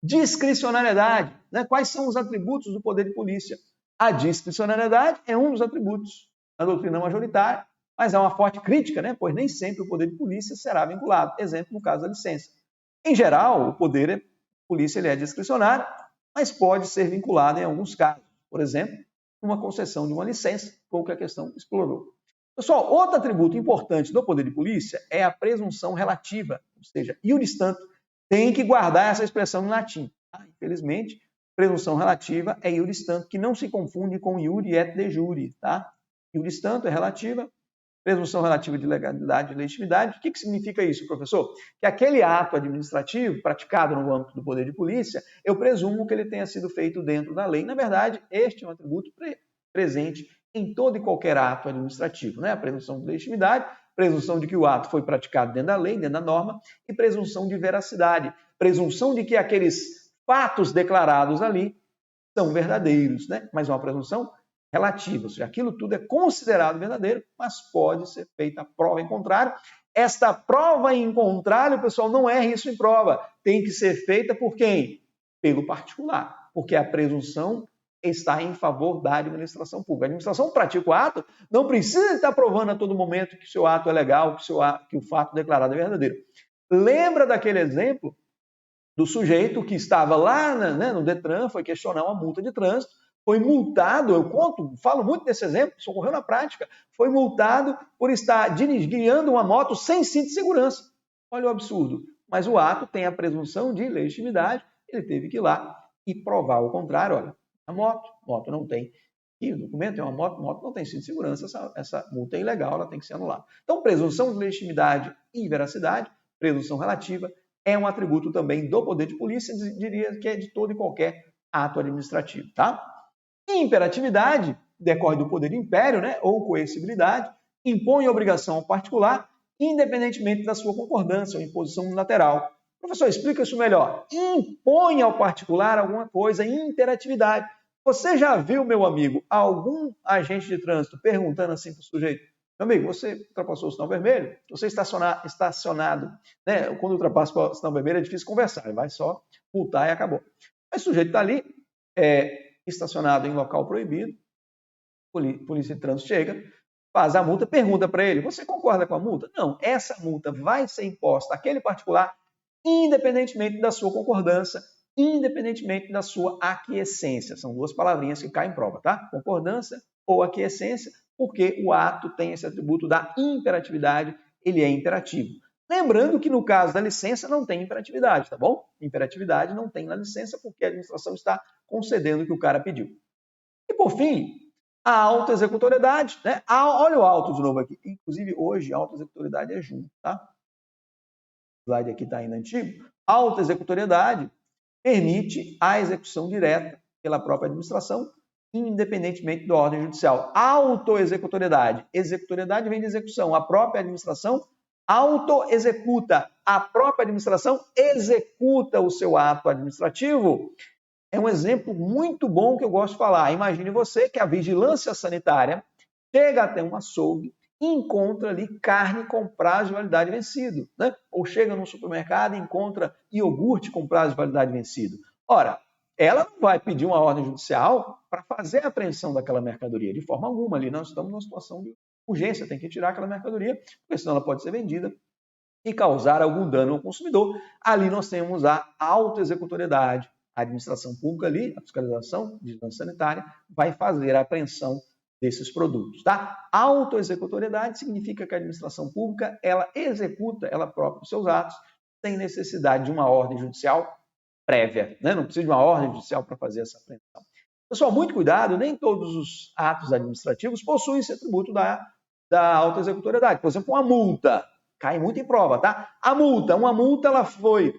Discricionariedade, né? Quais são os atributos do poder de polícia? A discricionariedade é um dos atributos da doutrina majoritária, mas há uma forte crítica, né? Pois nem sempre o poder de polícia será vinculado. Exemplo, no caso da licença. Em geral, o poder de polícia ele é discricionário, mas pode ser vinculado em alguns casos. Por exemplo, uma concessão de uma licença, como que a questão explorou. Pessoal, outro atributo importante do poder de polícia é a presunção relativa, ou seja, iuris tanto, tem que guardar essa expressão em latim. Tá? Infelizmente, presunção relativa é iuris tanto, que não se confunde com iure et de jure. Tá? Iuris tanto é relativa, presunção relativa de legalidade e legitimidade. O que significa isso, professor? Que aquele ato administrativo praticado no âmbito do poder de polícia, eu presumo que ele tenha sido feito dentro da lei. Na verdade, este é um atributo presente em todo e qualquer ato administrativo, né? A presunção de legitimidade, presunção de que o ato foi praticado dentro da lei, dentro da norma, e presunção de veracidade, presunção de que aqueles fatos declarados ali são verdadeiros, né? Mas uma presunção relativa, ou seja, aquilo tudo é considerado verdadeiro, mas pode ser feita a prova em contrário. Esta prova em contrário, pessoal, não é isso em prova, tem que ser feita por quem? Pelo particular, porque a presunção está em favor da administração pública. A administração pratica o ato, não precisa estar provando a todo momento que o seu ato é legal, que o fato declarado é verdadeiro. Lembra daquele exemplo do sujeito que estava lá no Detran, foi questionar uma multa de trânsito, foi multado, falo muito desse exemplo, isso ocorreu na prática, foi multado por estar guiando uma moto sem cinto de segurança. Olha o absurdo. Mas o ato tem a presunção de legitimidade, ele teve que ir lá e provar o contrário. Olha, a moto não tem. E o documento é uma moto não tem cinto de segurança, essa multa é ilegal, ela tem que ser anulada. Então, presunção de legitimidade e veracidade, presunção relativa, é um atributo também do poder de polícia, diria que é de todo e qualquer ato administrativo, tá? Imperatividade decorre do poder do império, né, ou coercibilidade, impõe obrigação ao particular, independentemente da sua concordância ou imposição unilateral. Professor, explica isso melhor. Impõe ao particular alguma coisa, imperatividade. Você já viu, meu amigo, algum agente de trânsito perguntando assim para o sujeito: meu amigo, você ultrapassou o sinal vermelho? Você estacionado, né? Quando ultrapassa o sinal vermelho é difícil conversar, vai só multar e acabou. Mas o sujeito está ali, estacionado em local proibido, polícia de trânsito chega, faz a multa, pergunta para ele: você concorda com a multa? Não, essa multa vai ser imposta àquele particular independentemente da sua concordância, independentemente da sua aquiescência. São duas palavrinhas que caem em prova, tá? Concordância ou aquiescência, porque o ato tem esse atributo da imperatividade, ele é imperativo. Lembrando que no caso da licença não tem imperatividade, tá bom? Imperatividade não tem na licença porque a administração está concedendo o que o cara pediu. E por fim, a autoexecutoriedade, né? Olha o auto de novo aqui. Inclusive hoje a autoexecutoriedade é junto, tá? O slide aqui está ainda antigo. A autoexecutoriedade permite a execução direta pela própria administração, independentemente da ordem judicial. Autoexecutoriedade. Executoriedade vem de execução. A própria administração autoexecuta. A própria administração executa o seu ato administrativo. É um exemplo muito bom que eu gosto de falar. Imagine você que a vigilância sanitária chega até um açougue e encontra ali carne com prazo de validade vencido, né? Ou chega no supermercado e encontra iogurte com prazo de validade vencido. Ora, ela não vai pedir uma ordem judicial para fazer a apreensão daquela mercadoria, de forma alguma. Ali nós estamos numa situação de urgência, tem que tirar aquela mercadoria, porque senão ela pode ser vendida e causar algum dano ao consumidor. Ali nós temos a autoexecutoriedade. A administração pública ali, a fiscalização, a vigilância sanitária, vai fazer a apreensão desses produtos, tá? Autoexecutoriedade significa que a administração pública, ela executa ela própria os seus atos sem necessidade de uma ordem judicial prévia, né? Não precisa de uma ordem judicial para fazer essa apreensão. Pessoal, muito cuidado, nem todos os atos administrativos possuem esse atributo da autoexecutoriedade. Por exemplo, uma multa, cai muito em prova, tá? Uma multa ela foi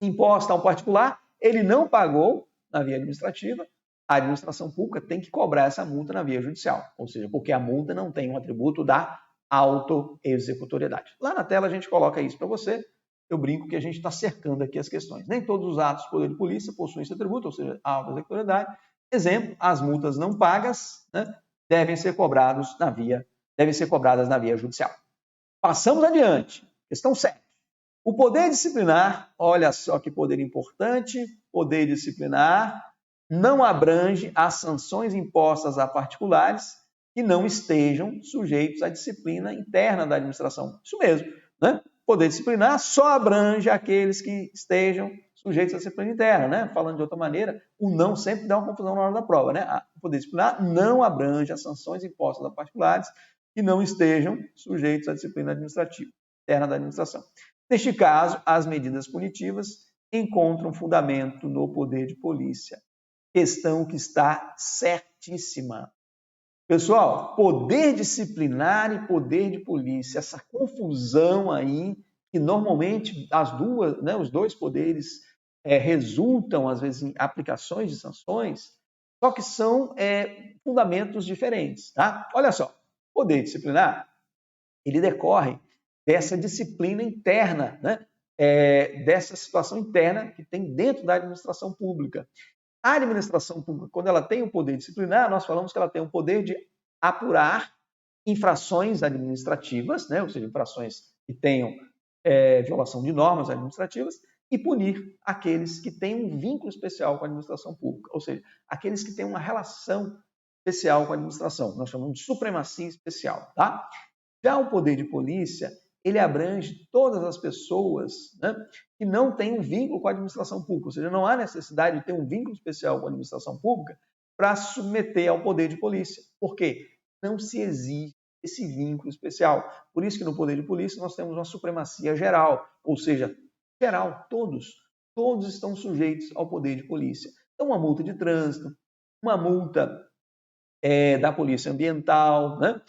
imposta a um particular, ele não pagou na via administrativa, a administração pública tem que cobrar essa multa na via judicial, ou seja, porque a multa não tem um atributo da autoexecutoriedade. Lá na tela a gente coloca isso para você, eu brinco que a gente está cercando aqui as questões. Nem todos os atos do poder de polícia possuem esse atributo, ou seja, a autoexecutoriedade. Exemplo, as multas não pagas, né, devem ser cobradas na via judicial. Passamos adiante. Questão 7. O poder disciplinar, olha só que poder importante, poder disciplinar não abrange as sanções impostas a particulares que não estejam sujeitos à disciplina interna da administração. Isso mesmo, né? O poder disciplinar só abrange aqueles que estejam sujeitos à disciplina interna, né? Falando de outra maneira, o não sempre dá uma confusão na hora da prova, né? O poder disciplinar não abrange as sanções impostas a particulares que não estejam sujeitos à disciplina administrativa interna da administração. Neste caso, as medidas punitivas encontram fundamento no poder de polícia. Questão que está certíssima. Pessoal, poder disciplinar e poder de polícia, essa confusão aí, que normalmente as duas, né, os dois poderes resultam, às vezes, em aplicações de sanções, só que são fundamentos diferentes. Tá? Olha só, poder disciplinar, ele decorre dessa disciplina interna, né? Dessa situação interna que tem dentro da administração pública. A administração pública, quando ela tem o poder disciplinar, nós falamos que ela tem o poder de apurar infrações administrativas, né? Ou seja, infrações que tenham violação de normas administrativas, e punir aqueles que têm um vínculo especial com a administração pública, ou seja, aqueles que têm uma relação especial com a administração. Nós chamamos de supremacia especial. Tá? Já o poder de polícia, ele abrange todas as pessoas, né, que não têm um vínculo com a administração pública, ou seja, não há necessidade de ter um vínculo especial com a administração pública para se submeter ao poder de polícia. Por quê? Não se exige esse vínculo especial. Por isso que no poder de polícia nós temos uma supremacia geral, ou seja, geral, todos estão sujeitos ao poder de polícia. Então, uma multa de trânsito, uma multa da polícia ambiental, né,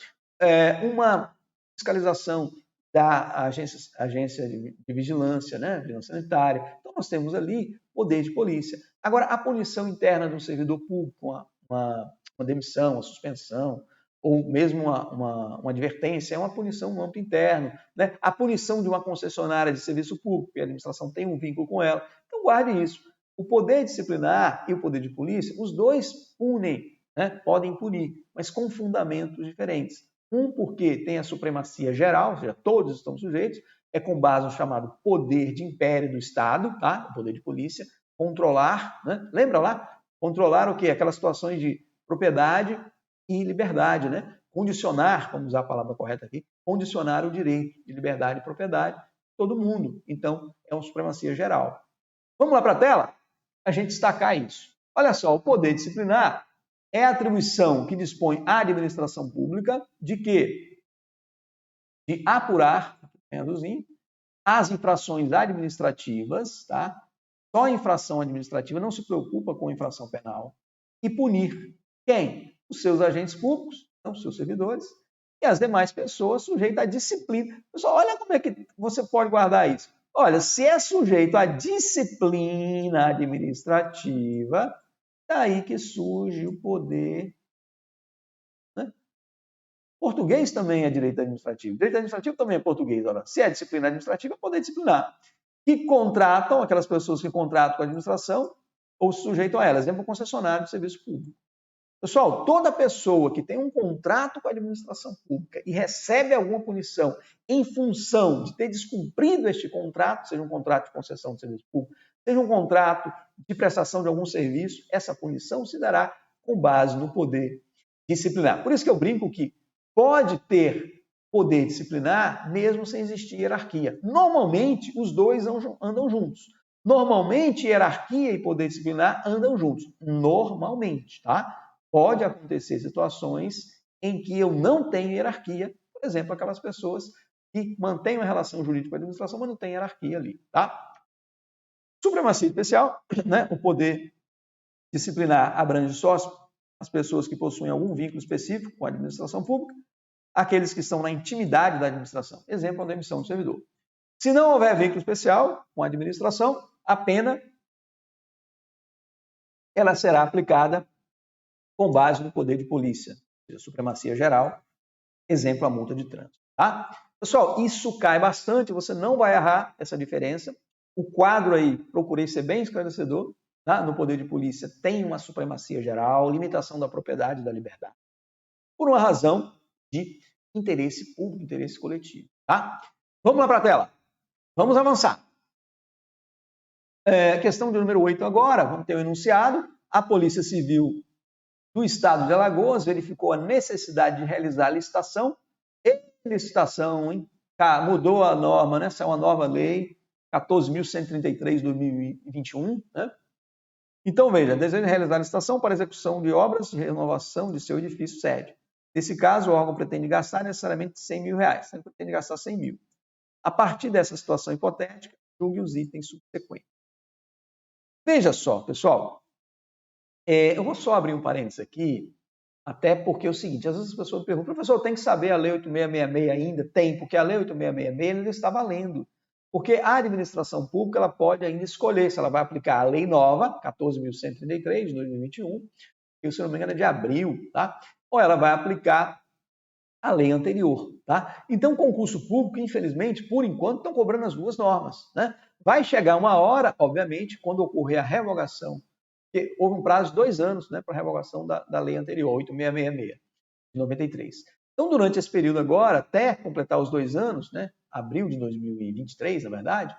uma fiscalização da agência de vigilância, né, vigilância sanitária. Então, nós temos ali poder de polícia. Agora, a punição interna de um servidor público, uma demissão, uma suspensão, ou mesmo uma advertência, é uma punição no âmbito interno. Né? A punição de uma concessionária de serviço público, e a administração tem um vínculo com ela. Então, guarde isso. O poder disciplinar e o poder de polícia, os dois punem, né? Podem punir, mas com fundamentos diferentes. Um porque tem a supremacia geral, ou seja, todos estão sujeitos, é com base no chamado poder de império do Estado, tá? O poder de polícia, controlar, né? Lembra lá? Controlar o quê? Aquelas situações de propriedade e liberdade, né? Condicionar, vamos usar a palavra correta aqui, condicionar o direito de liberdade e propriedade de todo mundo. Então, é uma supremacia geral. Vamos lá para a tela? A gente destacar isso. Olha só, o poder disciplinar é a atribuição que dispõe à administração pública de quê? De apurar, as infrações administrativas, tá? Só a infração administrativa, não se preocupa com a infração penal, e punir quem? Os seus agentes públicos, os seus servidores, e as demais pessoas sujeitas à disciplina. Pessoal, olha como é que você pode guardar isso. Olha, se é sujeito à disciplina administrativa, daí que surge o poder. Né? Português também é direito administrativo. Direito administrativo também é português. Olha. Se é disciplina administrativa, é poder disciplinar. Que contratam, aquelas pessoas que contratam com a administração, ou se sujeitam a ela. Exemplo, concessionário de serviço público. Pessoal, toda pessoa que tem um contrato com a administração pública e recebe alguma punição em função de ter descumprido este contrato, seja um contrato de concessão de serviço público, seja um contrato de prestação de algum serviço, essa punição se dará com base no poder disciplinar. Por isso que eu brinco que pode ter poder disciplinar mesmo sem existir hierarquia. Normalmente, os dois andam juntos. Normalmente, hierarquia e poder disciplinar andam juntos. Normalmente, tá? Pode acontecer situações em que eu não tenho hierarquia, por exemplo, aquelas pessoas que mantêm uma relação jurídica com a administração, mas não tem hierarquia ali, tá? Supremacia especial, né? O poder disciplinar abrange só as pessoas que possuem algum vínculo específico com a administração pública, aqueles que estão na intimidade da administração. Exemplo, a demissão do servidor. Se não houver vínculo especial com a administração, a pena ela será aplicada com base no poder de polícia, supremacia geral, exemplo, a multa de trânsito. Tá? Pessoal, isso cai bastante, você não vai errar essa diferença. O quadro aí, procurei ser bem esclarecedor, tá? No poder de polícia tem uma supremacia geral, limitação da propriedade e da liberdade, por uma razão de interesse público, interesse coletivo. Tá? Vamos lá para a tela. Vamos avançar. Questão de número 8 agora, vamos ter o enunciado. A Polícia Civil do Estado de Alagoas verificou a necessidade de realizar a licitação. E licitação, hein? Mudou a norma, né? Essa é uma nova lei, 14.133 de 2021, né? Então, veja, deseja realizar a licitação para execução de obras de renovação de seu edifício sede. Nesse caso, o órgão pretende gastar necessariamente R$100.000, ele pretende gastar 100 mil. A partir dessa situação hipotética, julgue os itens subsequentes. Veja só, pessoal, eu vou só abrir um parênteses aqui, até porque é o seguinte, às vezes as pessoas perguntam, professor, tem que saber a Lei 8666 ainda? Tem, porque a Lei 8666 ainda está valendo. Porque a administração pública ela pode ainda escolher se ela vai aplicar a lei nova, 14.133, de 2021, que, se não me engano, é de abril, tá? Ou ela vai aplicar a lei anterior, tá? Então, o concurso público, infelizmente, por enquanto, estão cobrando as duas normas, né? Vai chegar uma hora, obviamente, quando ocorrer a revogação, porque houve um prazo de 2 anos, né, para a revogação da lei anterior, 8666, de 93. Então, durante esse período agora, até completar os 2 anos, né, abril de 2023, na verdade,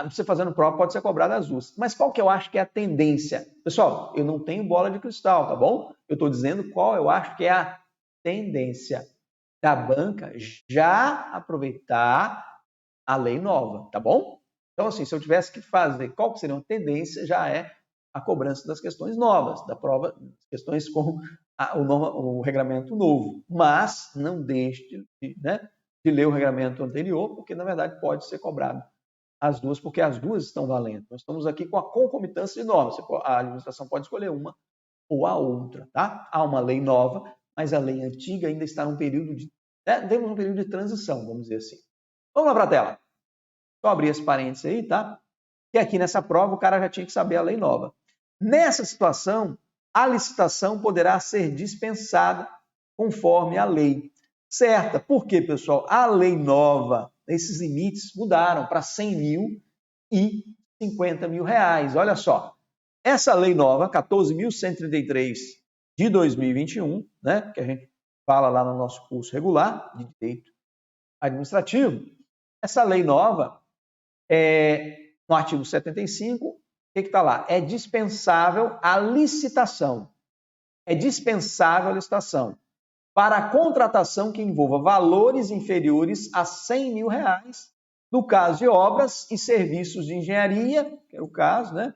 você fazendo prova pode ser cobrado as duas. Mas qual que eu acho que é a tendência? Pessoal, eu não tenho bola de cristal, tá bom? Eu estou dizendo qual eu acho que é a tendência da banca já aproveitar a lei nova, tá bom? Então, assim, se eu tivesse que fazer qual que seria uma tendência, já é a cobrança das questões novas, da prova, questões com o regulamento novo. Mas não deixe de ler o regulamento anterior, porque, na verdade, pode ser cobrado as duas, porque as duas estão valendo. Nós estamos aqui com a concomitância de normas. A administração pode escolher uma ou a outra, tá? Há uma lei nova, mas a lei antiga ainda está num período de... temos um período de transição, vamos dizer assim. Vamos lá para a tela. Só abrir esse parênteses aí, tá? Que aqui nessa prova o cara já tinha que saber a lei nova. Nessa situação, a licitação poderá ser dispensada conforme a lei certa. Por quê, pessoal? A lei nova, esses limites mudaram para 100 mil e 50 mil reais. Olha só, essa lei nova, 14.133 de 2021, né, que a gente fala lá no nosso curso regular de Direito Administrativo, essa lei nova, no artigo 75, o que está lá? É dispensável a licitação. É dispensável a licitação para a contratação que envolva valores inferiores a 100 mil reais, no caso de obras e serviços de engenharia, que é o caso, né?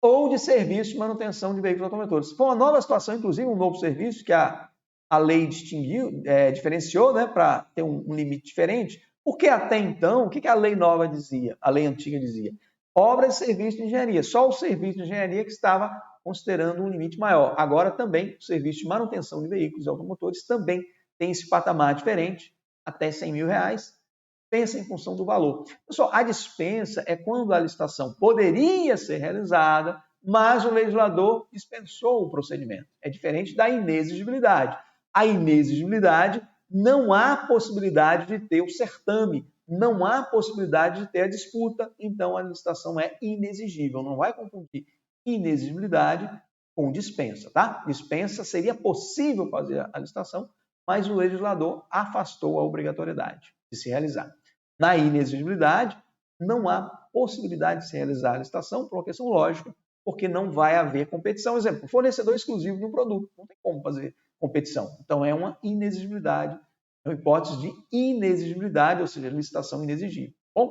Ou de serviço de manutenção de veículos automotores. Foi uma nova situação, inclusive um novo serviço que a lei distinguiu, diferenciou, né, para ter um limite diferente, porque até então, o que a lei nova dizia, a lei antiga dizia? Obras e serviços de engenharia. Só o serviço de engenharia que estava considerando um limite maior. Agora também o serviço de manutenção de veículos e automotores também tem esse patamar diferente, até 100 mil reais, dispensa em função do valor. Pessoal, a dispensa é quando a licitação poderia ser realizada, mas o legislador dispensou o procedimento. É diferente da inexigibilidade. A inexigibilidade, não há possibilidade de ter o certame, não há possibilidade de ter a disputa, então a licitação é inexigível. Não vai confundir inexigibilidade com dispensa, tá? Dispensa seria possível fazer a licitação, mas o legislador afastou a obrigatoriedade de se realizar. Na inexigibilidade, não há possibilidade de se realizar a licitação por uma questão lógica, porque não vai haver competição. Exemplo, fornecedor exclusivo de um produto, não tem como fazer competição. Então, é uma inexigibilidade, é uma hipótese de inexigibilidade, ou seja, licitação inexigível. Bom,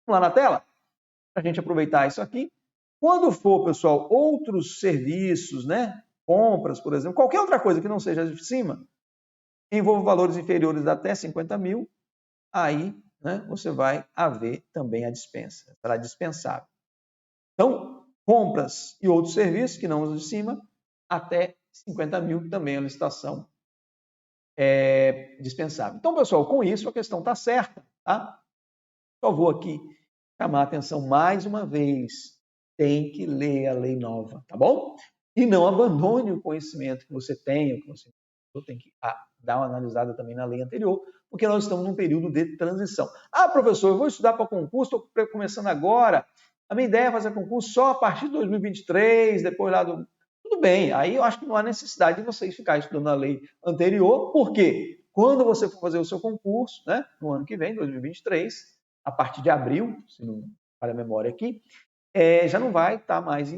vamos lá na tela, para a gente aproveitar isso aqui. Quando for, pessoal, outros serviços, né, compras, por exemplo, qualquer outra coisa que não seja de cima, envolve valores inferiores a até 50 mil, aí, né, você vai haver também a dispensa, será dispensável. Então, compras e outros serviços que não os de cima, até 50 mil também a licitação é dispensável. Então, pessoal, com isso a questão está certa, tá? Só vou aqui chamar a atenção mais uma vez, tem que ler a lei nova, tá bom? E não abandone o conhecimento que você tem, que você tem que dar uma analisada também na lei anterior, porque nós estamos num período de transição. Ah, professor, eu vou estudar para concurso, estou começando agora. A minha ideia é fazer concurso só a partir de 2023, depois lá do... Tudo bem, aí eu acho que não há necessidade de vocês ficarem estudando a lei anterior, porque quando você for fazer o seu concurso, né, no ano que vem, 2023, a partir de abril, se não falha a memória aqui, já não vai estar mais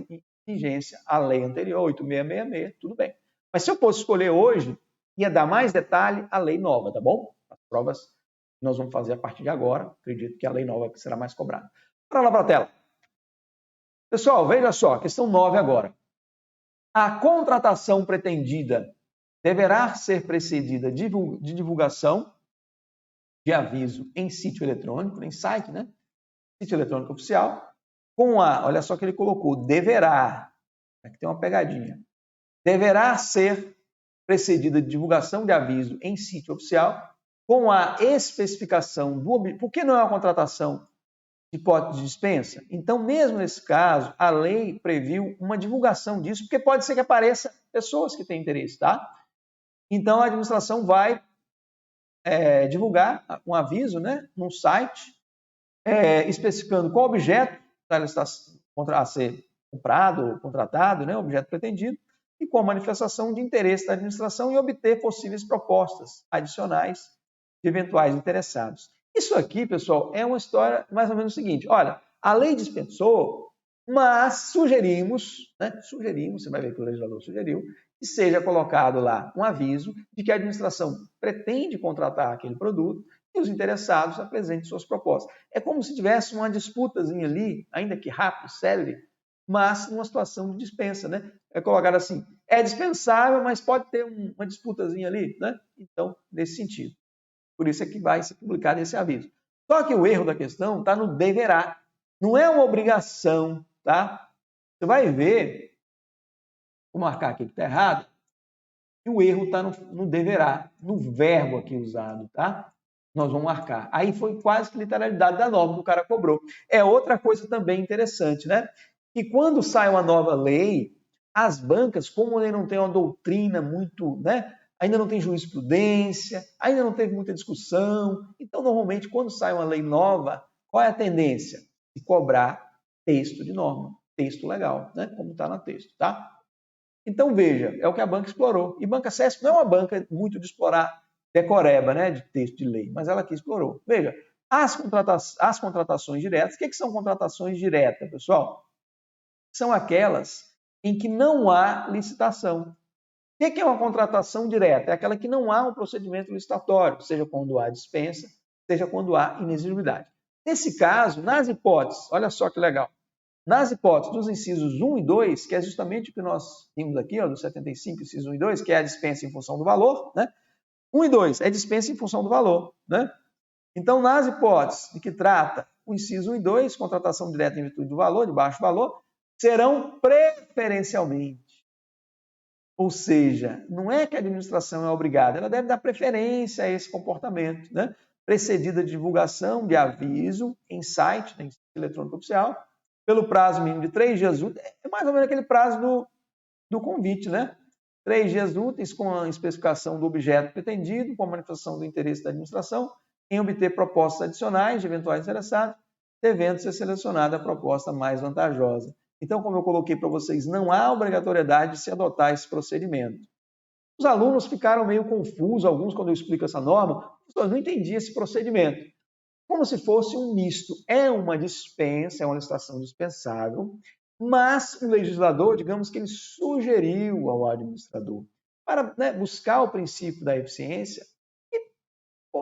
vigência à lei anterior, 8666, tudo bem. Mas se eu fosse escolher hoje, ia dar mais detalhe à lei nova, tá bom? As provas que nós vamos fazer a partir de agora, acredito que a lei nova será mais cobrada. Para lá para a tela. Pessoal, veja só, questão 9 agora. A contratação pretendida deverá ser precedida de divulgação de aviso em sítio eletrônico, em site, né? Sítio eletrônico oficial, com olha só que ele colocou, deverá, aqui tem uma pegadinha, deverá ser precedida de divulgação de aviso em sítio oficial, com a especificação do objetivo. Por que não é uma contratação de hipótese de dispensa? Então, mesmo nesse caso, a lei previu uma divulgação disso, porque pode ser que apareça pessoas que têm interesse, tá? Então, a administração vai divulgar um aviso, né, num site, especificando qual objeto está a ser comprado ou contratado, né, objeto pretendido, e com a manifestação de interesse da administração em obter possíveis propostas adicionais de eventuais interessados. Isso aqui, pessoal, é uma história mais ou menos o seguinte. Olha, a lei dispensou, mas sugerimos, você vai ver que o legislador sugeriu, que seja colocado lá um aviso de que a administração pretende contratar aquele produto e os interessados apresentem suas propostas. É como se tivesse uma disputazinha ali, ainda que rápido, célere, mas numa situação de dispensa, né? É colocar assim, é dispensável, mas pode ter uma disputazinha ali, né? Então, nesse sentido. Por isso é que vai ser publicado esse aviso. Só que o erro da questão está no deverá. Não é uma obrigação, tá? Você vai ver, vou marcar aqui que está errado, e o erro está no deverá, no verbo aqui usado, tá? Nós vamos marcar. Aí foi quase que literalidade da norma que o cara cobrou. É outra coisa também interessante, né? Que quando sai uma nova lei, as bancas, como ele não tem uma doutrina muito, né? Ainda não tem jurisprudência, ainda não teve muita discussão. Então, normalmente, quando sai uma lei nova, qual é a tendência? De cobrar texto de norma, texto legal, né? Como está no texto, tá? Então, veja, é o que a banca explorou. E Banca CESP não é uma banca muito de explorar decoreba, né, de texto de lei, mas ela aqui explorou. Veja, as contratações diretas, o que são contratações diretas, pessoal? São aquelas em que não há licitação. O que é uma contratação direta? É aquela que não há um procedimento licitatório, seja quando há dispensa, seja quando há inexigibilidade. Nesse caso, nas hipóteses, olha só que legal, nas hipóteses dos incisos 1 e 2, que é justamente o que nós vimos aqui, ó, do 75, incisos 1 e 2, que é a dispensa em função do valor, né? 1 e 2 é dispensa em função do valor, né? Então, nas hipóteses de que trata o inciso 1 e 2, contratação direta em virtude do valor, de baixo valor, serão preferencialmente. Ou seja, não é que a administração é obrigada, ela deve dar preferência a esse comportamento, né? Precedida de divulgação de aviso em site, em site eletrônico oficial, pelo prazo mínimo de 3 dias úteis, é mais ou menos aquele prazo do convite, né? 3 dias úteis com a especificação do objeto pretendido, com a manifestação do interesse da administração em obter propostas adicionais de eventuais interessados, devendo ser selecionada a proposta mais vantajosa. Então, como eu coloquei para vocês, não há obrigatoriedade de se adotar esse procedimento. Os alunos ficaram meio confusos, alguns, quando eu explico essa norma, não entendiam esse procedimento. Como se fosse um misto. É uma dispensa, é uma licitação dispensável, mas o legislador, digamos que ele sugeriu ao administrador para, né, buscar o princípio da eficiência e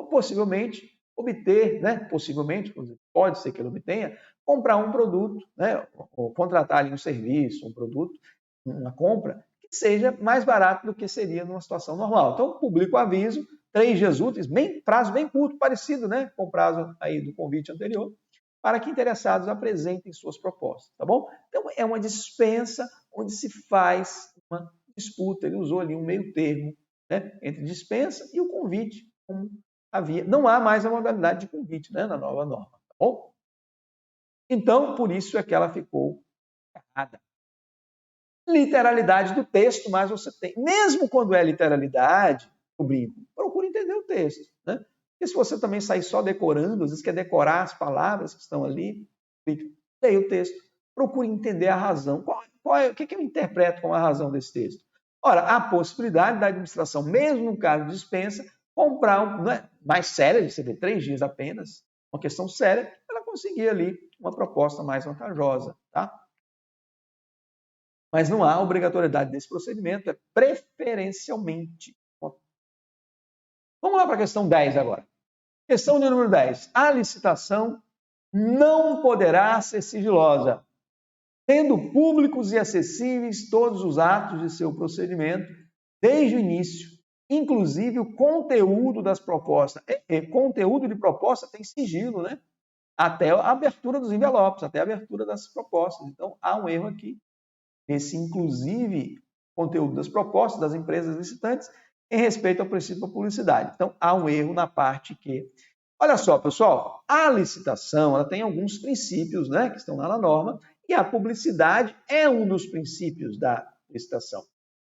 possivelmente obter, né, possivelmente, pode ser que ele obtenha, comprar um produto, né, ou contratar ali um serviço, um produto, uma compra, que seja mais barato do que seria numa situação normal. Então, publica o aviso, 3 dias úteis, prazo bem curto, parecido, né, com o prazo aí do convite anterior, para que interessados apresentem suas propostas, tá bom? Então, é uma dispensa onde se faz uma disputa. Ele usou ali um meio termo, né, entre dispensa e o convite, como havia. Não há mais a modalidade de convite, né, na nova norma, tá bom? Então, por isso é que ela ficou errada. Literalidade do texto, mas você tem. Mesmo quando é literalidade, eu brinco, procure entender o texto, né? Porque se você também sair só decorando, às vezes quer decorar as palavras que estão ali, leia o texto, procure entender a razão. O que eu interpreto como a razão desse texto? Ora, a possibilidade da administração, mesmo no caso de dispensa, comprar mais séria, você vê 3 dias apenas, uma questão séria, ela conseguir ali uma proposta mais vantajosa, tá? mas não há obrigatoriedade desse procedimento, é preferencialmente. Vamos lá para a questão 10 agora. Questão de número 10. A licitação não poderá ser sigilosa, sendo públicos e acessíveis todos os atos de seu procedimento, desde o início, inclusive o conteúdo das propostas. Conteúdo de proposta tem sigilo, né? Até a abertura dos envelopes, até a abertura das propostas. Então, há um erro aqui. Esse, inclusive, conteúdo das propostas das empresas licitantes em respeito ao princípio da publicidade. Então, há um erro na parte que... Olha só, pessoal, a licitação ela tem alguns princípios, né, que estão lá na norma, e a publicidade é um dos princípios da licitação.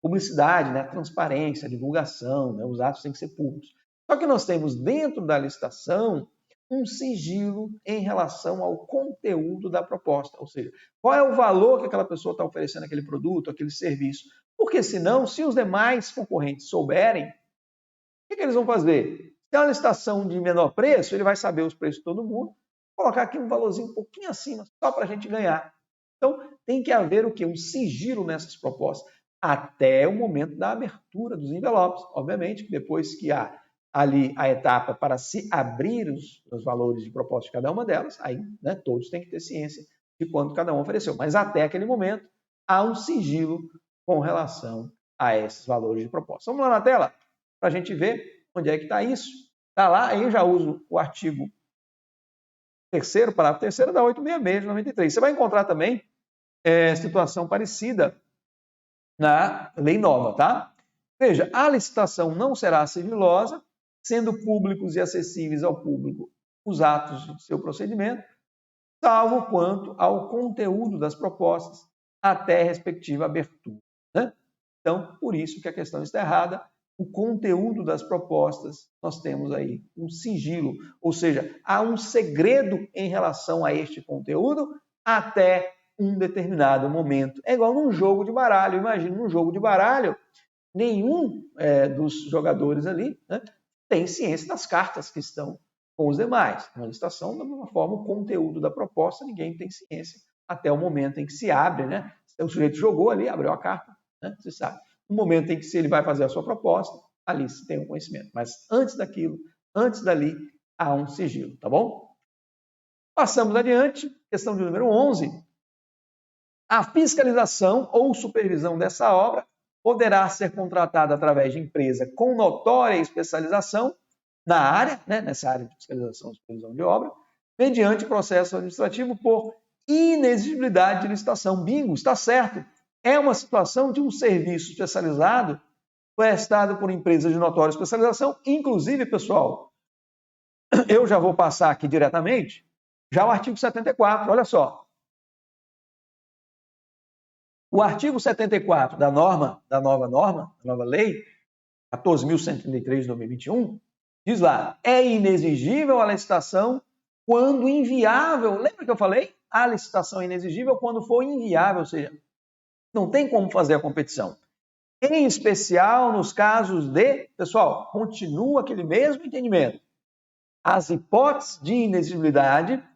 Publicidade, né, transparência, divulgação, né, os atos têm que ser públicos. Só que nós temos dentro da licitação um sigilo em relação ao conteúdo da proposta, ou seja, qual é o valor que aquela pessoa está oferecendo aquele produto, aquele serviço. Porque senão, se os demais concorrentes souberem, o que eles vão fazer? Se é uma licitação de menor preço, ele vai saber os preços de todo mundo, colocar aqui um valorzinho um pouquinho acima, só para a gente ganhar. Então, tem que haver o quê? Um sigilo nessas propostas, até o momento da abertura dos envelopes. Obviamente, depois que há ali a etapa para se abrir os valores de proposta de cada uma delas, aí, né, todos têm que ter ciência de quanto cada um ofereceu. Mas até aquele momento, há um sigilo com relação a esses valores de proposta. Vamos lá na tela para a gente ver onde é que está isso. Está lá, aí eu já uso o artigo 3º, parágrafo 3º da 866 de 93. Você vai encontrar também situação parecida na lei nova, tá? Veja, a licitação não será sigilosa, sendo públicos e acessíveis ao público os atos de seu procedimento, salvo quanto ao conteúdo das propostas até a respectiva abertura, né? Então, por isso que a questão está errada. O conteúdo das propostas, nós temos aí um sigilo, ou seja, há um segredo em relação a este conteúdo até um determinado momento. É igual num jogo de baralho. Imagina, num jogo de baralho, nenhum dos jogadores ali, né, tem ciência das cartas que estão com os demais. Na licitação, da mesma forma, o conteúdo da proposta, ninguém tem ciência até o momento em que se abre, né? O sujeito jogou ali, abriu a carta, né? Você sabe. No momento em que se ele vai fazer a sua proposta, ali se tem um conhecimento. Mas antes daquilo, antes dali, há um sigilo, tá bom? Passamos adiante, questão de número 11. A fiscalização ou supervisão dessa obra poderá ser contratada através de empresa com notória especialização na área, né, nessa área de fiscalização e supervisão de obra, mediante processo administrativo por inexigibilidade de licitação. Bingo, está certo. É uma situação de um serviço especializado prestado por empresas de notória especialização. Inclusive, pessoal, eu já vou passar aqui diretamente, já o artigo 74, olha só. O artigo 74 da nova lei, 14.133 de 2021, diz lá, é inexigível a licitação quando inviável. Lembra que eu falei? A licitação é inexigível quando for inviável, ou seja, não tem como fazer a competição. Em especial nos casos de... Pessoal, continua aquele mesmo entendimento. As hipóteses de inexigibilidade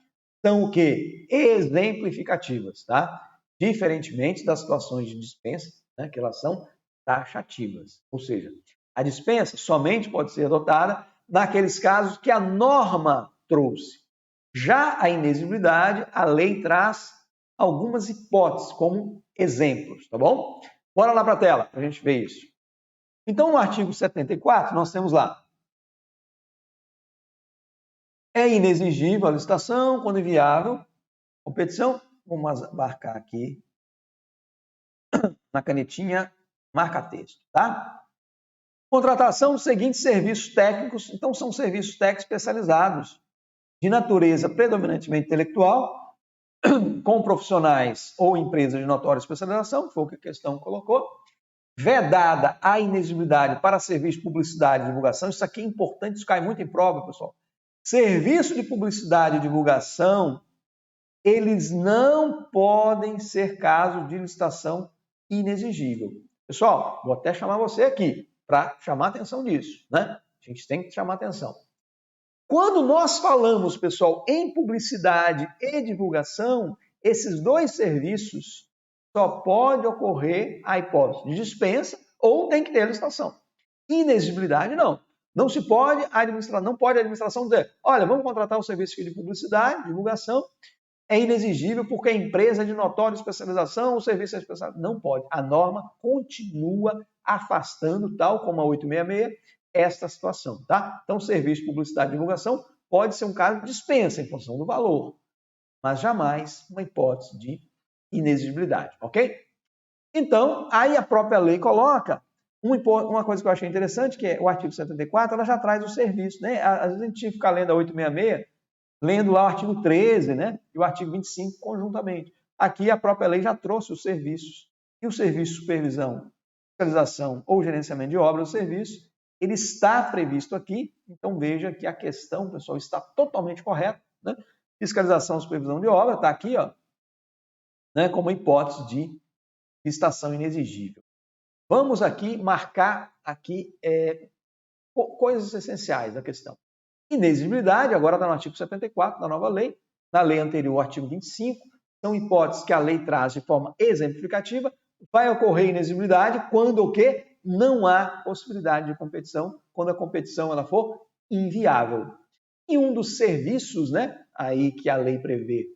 são o quê? Exemplificativas, tá? Diferentemente das situações de dispensa, né, que elas são taxativas. Ou seja, a dispensa somente pode ser adotada naqueles casos que a norma trouxe. Já a inexigibilidade, a lei traz algumas hipóteses como exemplos, tá bom? Bora lá para a tela para a gente ver isso. Então, no artigo 74, nós temos lá: é inexigível a licitação quando inviável competição. Vamos marcar aqui na canetinha, marca texto, tá? Contratação dos seguintes serviços técnicos. Então, são serviços técnicos especializados de natureza predominantemente intelectual, com profissionais ou empresas de notória especialização, que foi o que a questão colocou. Vedada a inexigibilidade para serviço de publicidade e divulgação. Isso aqui é importante, isso cai muito em prova, pessoal. Serviço de publicidade e divulgação, eles não podem ser casos de licitação inexigível. Pessoal, vou até chamar você aqui para chamar atenção disso, né? A gente tem que chamar atenção. Quando nós falamos, pessoal, em publicidade e divulgação, esses dois serviços só pode ocorrer a hipótese de dispensa ou tem que ter a licitação. Inexigibilidade, não. Não se pode, não pode a administração dizer, olha, vamos contratar um serviço de publicidade, divulgação, é inexigível porque a empresa é de notória especialização, o serviço é especializado. Não pode. A norma continua afastando, tal como a 866, esta situação, tá? Então, serviço de publicidade e divulgação pode ser um caso de dispensa em função do valor, mas jamais uma hipótese de inexigibilidade, ok? Então, aí a própria lei coloca uma coisa que eu achei interessante, que é o artigo 74, ela já traz o serviço, né? Às vezes a gente fica lendo a 866, lendo lá o artigo 13, né? E o artigo 25 conjuntamente. Aqui a própria lei já trouxe os serviços. E o serviço de supervisão, fiscalização ou gerenciamento de obras ou serviços, ele está previsto aqui. Então veja que a questão, pessoal, está totalmente correta, né? Fiscalização, supervisão de obra, está aqui, ó, né? Como hipótese de licitação inexigível. Vamos aqui marcar aqui coisas essenciais da questão. Inexigibilidade, agora está no artigo 74 da nova lei, na lei anterior, o artigo 25, são hipóteses que a lei traz de forma exemplificativa. Vai ocorrer inexigibilidade quando o quê? Não há possibilidade de competição, quando a competição ela for inviável. E um dos serviços, né, aí que a lei prevê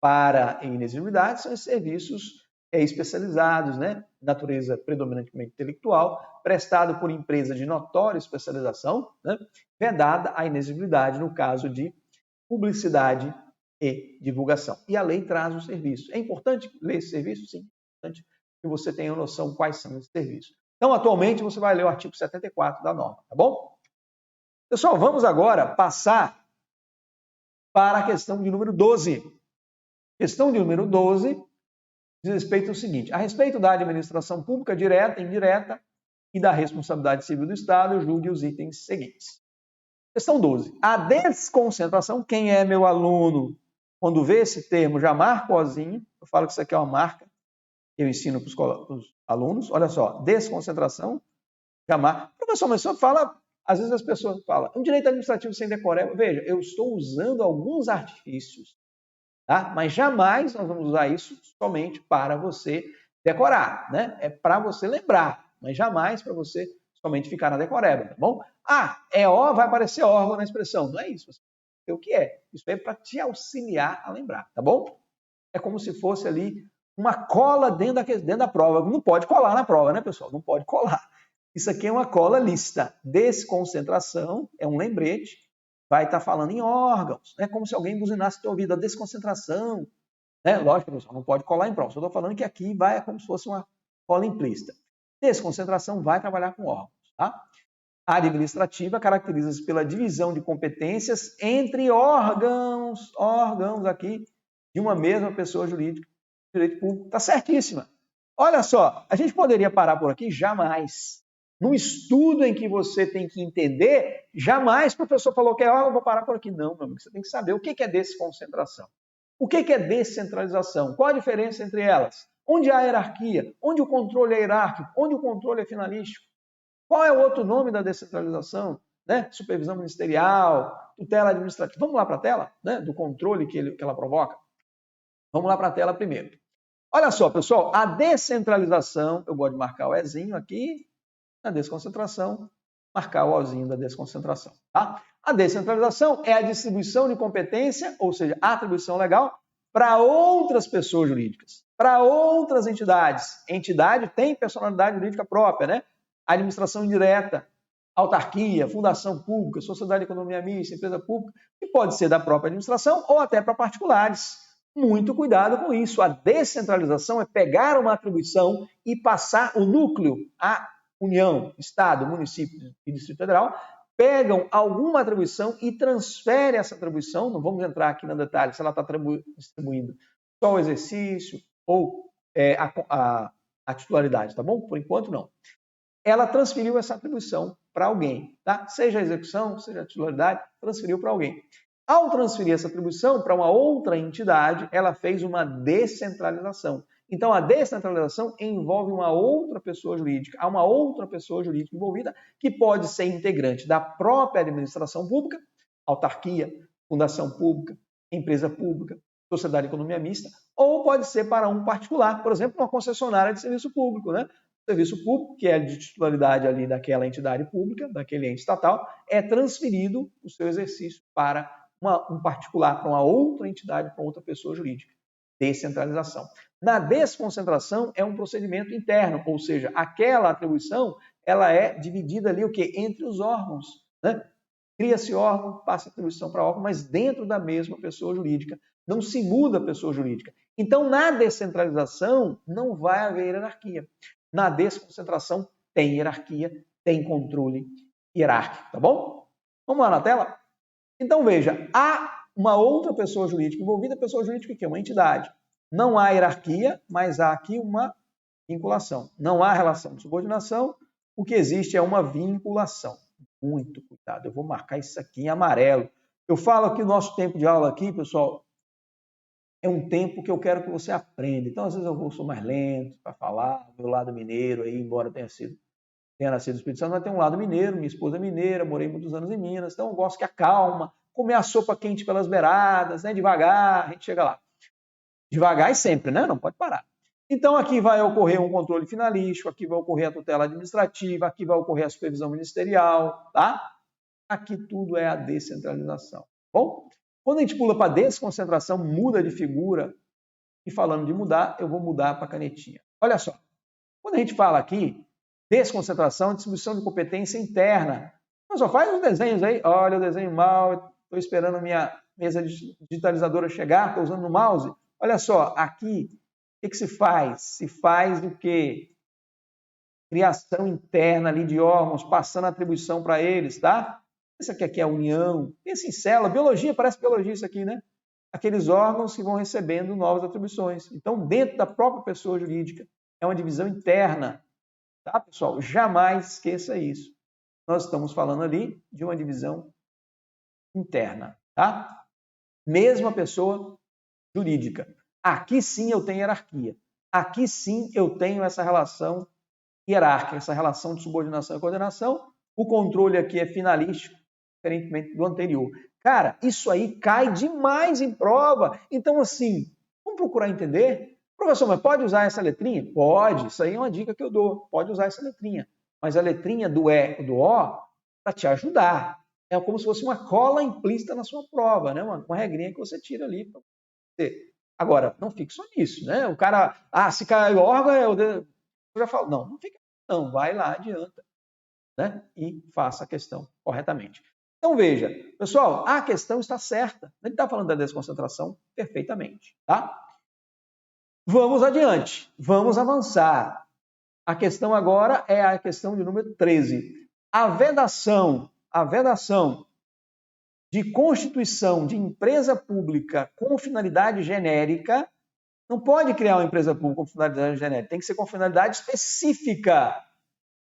para inexigibilidade são os serviços especializados, né, natureza predominantemente intelectual, prestado por empresa de notória especialização, né, vedada a inexigibilidade no caso de publicidade e divulgação. E a lei traz o serviço. É importante ler esse serviço? Sim, é importante que você tenha noção quais são esses serviços. Então, atualmente, você vai ler o artigo 74 da norma, tá bom? Pessoal, vamos agora passar para a questão de número 12. Questão de número 12 diz respeito ao seguinte: a respeito da administração pública direta e indireta e da responsabilidade civil do Estado, julgue os itens seguintes. Questão 12. A desconcentração, quem é meu aluno, quando vê esse termo, já marca o ozinho. Eu falo que isso aqui é uma marca que eu ensino para os alunos. Olha só, desconcentração, já marca. Professor, mas o senhor fala, às vezes as pessoas falam, um direito administrativo sem decoreba. Veja, eu estou usando alguns artifícios, tá? Mas jamais nós vamos usar isso somente para você decorar, né? É para você lembrar, mas jamais para você somente ficar na decoreba, tá bom? Vai aparecer órgão na expressão. Não é isso. O que é? Isso é para te auxiliar a lembrar, tá bom? É como se fosse ali uma cola dentro da prova. Não pode colar na prova, né, pessoal? Não pode colar. Isso aqui é uma cola lista. Desconcentração é um lembrete. Vai estar falando em órgãos. É como se alguém buzinasse teu ouvido. A desconcentração. Né? Lógico, pessoal, não pode colar em prova. Só estou falando que aqui vai como se fosse uma cola implícita. Desconcentração vai trabalhar com órgãos. Tá? A administrativa caracteriza-se pela divisão de competências entre órgãos aqui de uma mesma pessoa jurídica, direito público. Está certíssima. Olha só, a gente poderia parar por aqui? Jamais. No estudo em que você tem que entender, jamais o professor falou que eu vou parar por aqui. Não, meu amigo, você tem que saber o que é desconcentração. O que é descentralização? Qual a diferença entre elas? Onde há hierarquia? Onde o controle é hierárquico? Onde o controle é finalístico? Qual é o outro nome da descentralização? Né? Supervisão ministerial, tutela administrativa. Vamos lá para a tela, né? Do controle que ela provoca? Vamos lá para a tela primeiro. Olha só, pessoal, a descentralização, eu gosto de marcar o Ezinho aqui, na desconcentração, marcar o Ozinho da desconcentração. Tá? A descentralização é a distribuição de competência, ou seja, a atribuição legal, para outras pessoas jurídicas, para outras entidades. Entidade tem personalidade jurídica própria, né? Administração indireta, autarquia, fundação pública, sociedade de economia mista, empresa pública, que pode ser da própria administração ou até para particulares. Muito cuidado com isso. A descentralização é pegar uma atribuição e passar o núcleo, a União, Estado, município e Distrito Federal, pegam alguma atribuição e transferem essa atribuição, não vamos entrar aqui no detalhe se ela está distribuindo só o exercício ou a titularidade, tá bom? Por enquanto, não. Ela transferiu essa atribuição para alguém, tá? Seja a execução, seja a titularidade, transferiu para alguém. Ao transferir essa atribuição para uma outra entidade, ela fez uma descentralização. Então, a descentralização envolve uma outra pessoa jurídica, há uma outra pessoa jurídica envolvida que pode ser integrante da própria administração pública, autarquia, fundação pública, empresa pública, sociedade de economia mista, ou pode ser para um particular, por exemplo, uma concessionária de serviço público, né? O serviço público, que é de titularidade ali daquela entidade pública, daquele ente estatal, é transferido o seu exercício para um particular, para uma outra entidade, para outra pessoa jurídica. Descentralização. Na desconcentração é um procedimento interno, ou seja, aquela atribuição ela é dividida ali o quê? Entre os órgãos, né? Cria-se órgão, passa a atribuição para órgão, mas dentro da mesma pessoa jurídica. Não se muda a pessoa jurídica. Então, na descentralização, não vai haver hierarquia. Na desconcentração, tem hierarquia, tem controle hierárquico, tá bom? Vamos lá na tela? Então, veja, há uma outra pessoa jurídica envolvida, pessoa jurídica que é uma entidade. Não há hierarquia, mas há aqui uma vinculação. Não há relação de subordinação, o que existe é uma vinculação. Muito cuidado, eu vou marcar isso aqui em amarelo. Eu falo aqui o nosso tempo de aula aqui, pessoal, é um tempo que eu quero que você aprenda. Então, às vezes eu sou mais lento para falar, meu lado mineiro aí, embora tenha nascido no Espírito Santo, mas tem um lado mineiro, minha esposa é mineira, morei muitos anos em Minas, então eu gosto que acalma, comer a sopa quente pelas beiradas, né? Devagar, a gente chega lá. Devagar e sempre, né? Não pode parar. Então, aqui vai ocorrer um controle finalístico, aqui vai ocorrer a tutela administrativa, aqui vai ocorrer a supervisão ministerial, tá? Aqui tudo é a descentralização, bom? Quando a gente pula para desconcentração, muda de figura, e falando de mudar, eu vou mudar para a canetinha. Olha só, quando a gente fala aqui, desconcentração, distribuição de competência interna, mas só faz os desenhos aí, olha o desenho mal, estou esperando a minha mesa digitalizadora chegar, estou usando o mouse. Olha só, aqui, o que se faz? Se faz o quê? Criação interna ali de órgãos, passando a atribuição para eles, tá? Isso aqui é a união. Pensa em célula, biologia, parece biologia isso aqui, né? Aqueles órgãos que vão recebendo novas atribuições. Então, dentro da própria pessoa jurídica, é uma divisão interna, tá, pessoal? Jamais esqueça isso. Nós estamos falando ali de uma divisão interna, tá? Mesma pessoa jurídica. Aqui sim eu tenho hierarquia. Aqui sim eu tenho essa relação hierárquica, essa relação de subordinação e coordenação. O controle aqui é finalístico, diferentemente do anterior. Cara, isso aí cai demais em prova. Então, assim, vamos procurar entender? Professor, mas pode usar essa letrinha? Pode, isso aí é uma dica que eu dou. Pode usar essa letrinha. Mas a letrinha do E e do O para te ajudar. É como se fosse uma cola implícita na sua prova, né? Uma regrinha que você tira ali para você. Agora, não fique só nisso, né? O cara, se cai o órgão, eu já falo, não fica, não, vai lá, adianta, né? E faça a questão corretamente. Então, veja, pessoal, a questão está certa. Ele está falando da desconcentração perfeitamente, tá? Vamos adiante, vamos avançar. A questão agora é a questão de número 13. A vedação de constituição de empresa pública com finalidade genérica, não pode criar uma empresa pública com finalidade genérica, tem que ser com finalidade específica.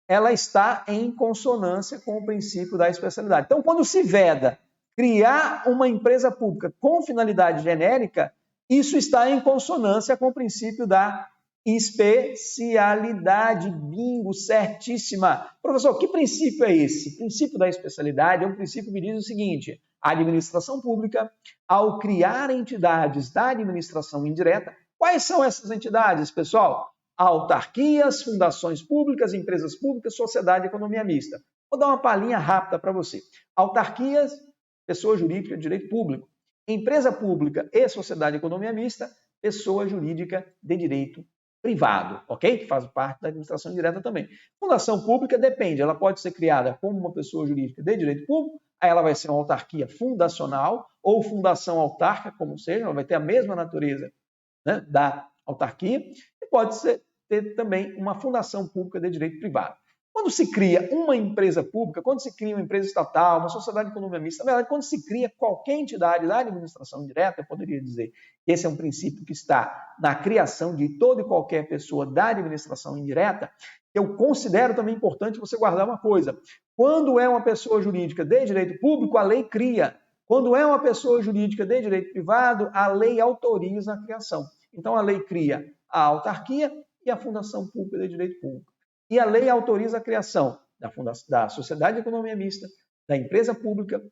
Ela está em consonância com o princípio da especialidade. Então, quando se veda criar uma empresa pública com finalidade genérica, isso está em consonância com o princípio da especialidade. Bingo, certíssima. Professor, que princípio é esse? O princípio da especialidade é um princípio que diz o seguinte: a administração pública, ao criar entidades da administração indireta, quais são essas entidades, pessoal? Autarquias, fundações públicas, empresas públicas, sociedade e economia mista. Vou dar uma palhinha rápida para você. Autarquias, pessoa jurídica de direito público. Empresa pública e sociedade e economia mista, pessoa jurídica de direito privado, ok? Que faz parte da administração direta também. Fundação pública depende, ela pode ser criada como uma pessoa jurídica de direito público, aí ela vai ser uma autarquia fundacional ou fundação autárquica, como seja, ela vai ter a mesma natureza, né, da autarquia, e pode ter também uma fundação pública de direito privado. Quando se cria uma empresa pública, quando se cria uma empresa estatal, uma sociedade de economia mista, na verdade, quando se cria qualquer entidade da administração direta, eu poderia dizer que esse é um princípio que está na criação de toda e qualquer pessoa da administração indireta. Eu considero também importante você guardar uma coisa. Quando é uma pessoa jurídica de direito público, a lei cria. Quando é uma pessoa jurídica de direito privado, a lei autoriza a criação. Então, a lei cria a autarquia e a fundação pública de direito público. E a lei autoriza a criação da Sociedade de Economia Mista, da empresa pública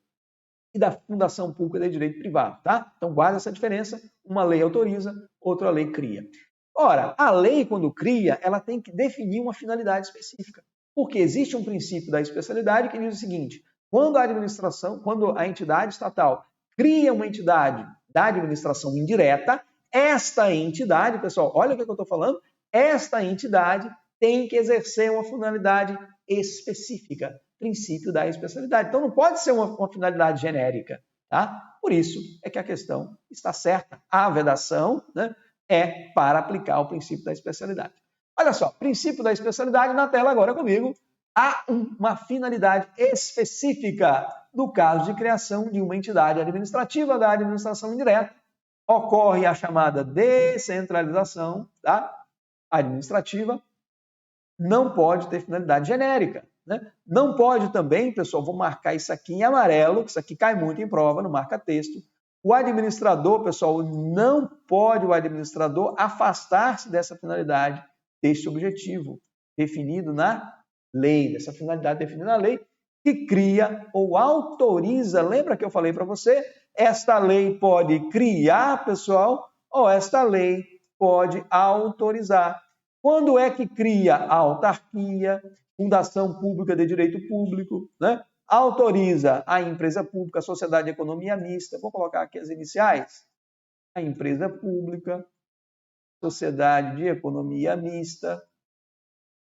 e da fundação pública de direito privado, tá? Então guarda essa diferença, uma lei autoriza, outra lei cria. Ora, a lei, quando cria, ela tem que definir uma finalidade específica, porque existe um princípio da especialidade que diz o seguinte: quando a entidade estatal cria uma entidade da administração indireta, esta entidade, pessoal, olha o que eu estou falando, esta entidade tem que exercer uma finalidade específica, princípio da especialidade. Então não pode ser uma finalidade genérica, tá? Por isso é que a questão está certa. A vedação, né, é para aplicar o princípio da especialidade. Olha só, princípio da especialidade na tela agora comigo. Há uma finalidade específica no caso de criação de uma entidade administrativa da administração indireta. Ocorre a chamada descentralização, tá? Administrativa. Não pode ter finalidade genérica, né? Não pode também, pessoal, vou marcar isso aqui em amarelo, que isso aqui cai muito em prova, no marca-texto. O administrador, pessoal, não pode o administrador afastar-se dessa finalidade, deste objetivo definido na lei, dessa finalidade definida na lei, que cria ou autoriza. Lembra que eu falei para você? Esta lei pode criar, pessoal, ou esta lei pode autorizar. Quando é que cria a autarquia, fundação pública de direito público, né? Autoriza a empresa pública, a sociedade de economia mista, vou colocar aqui as iniciais, a empresa pública, sociedade de economia mista,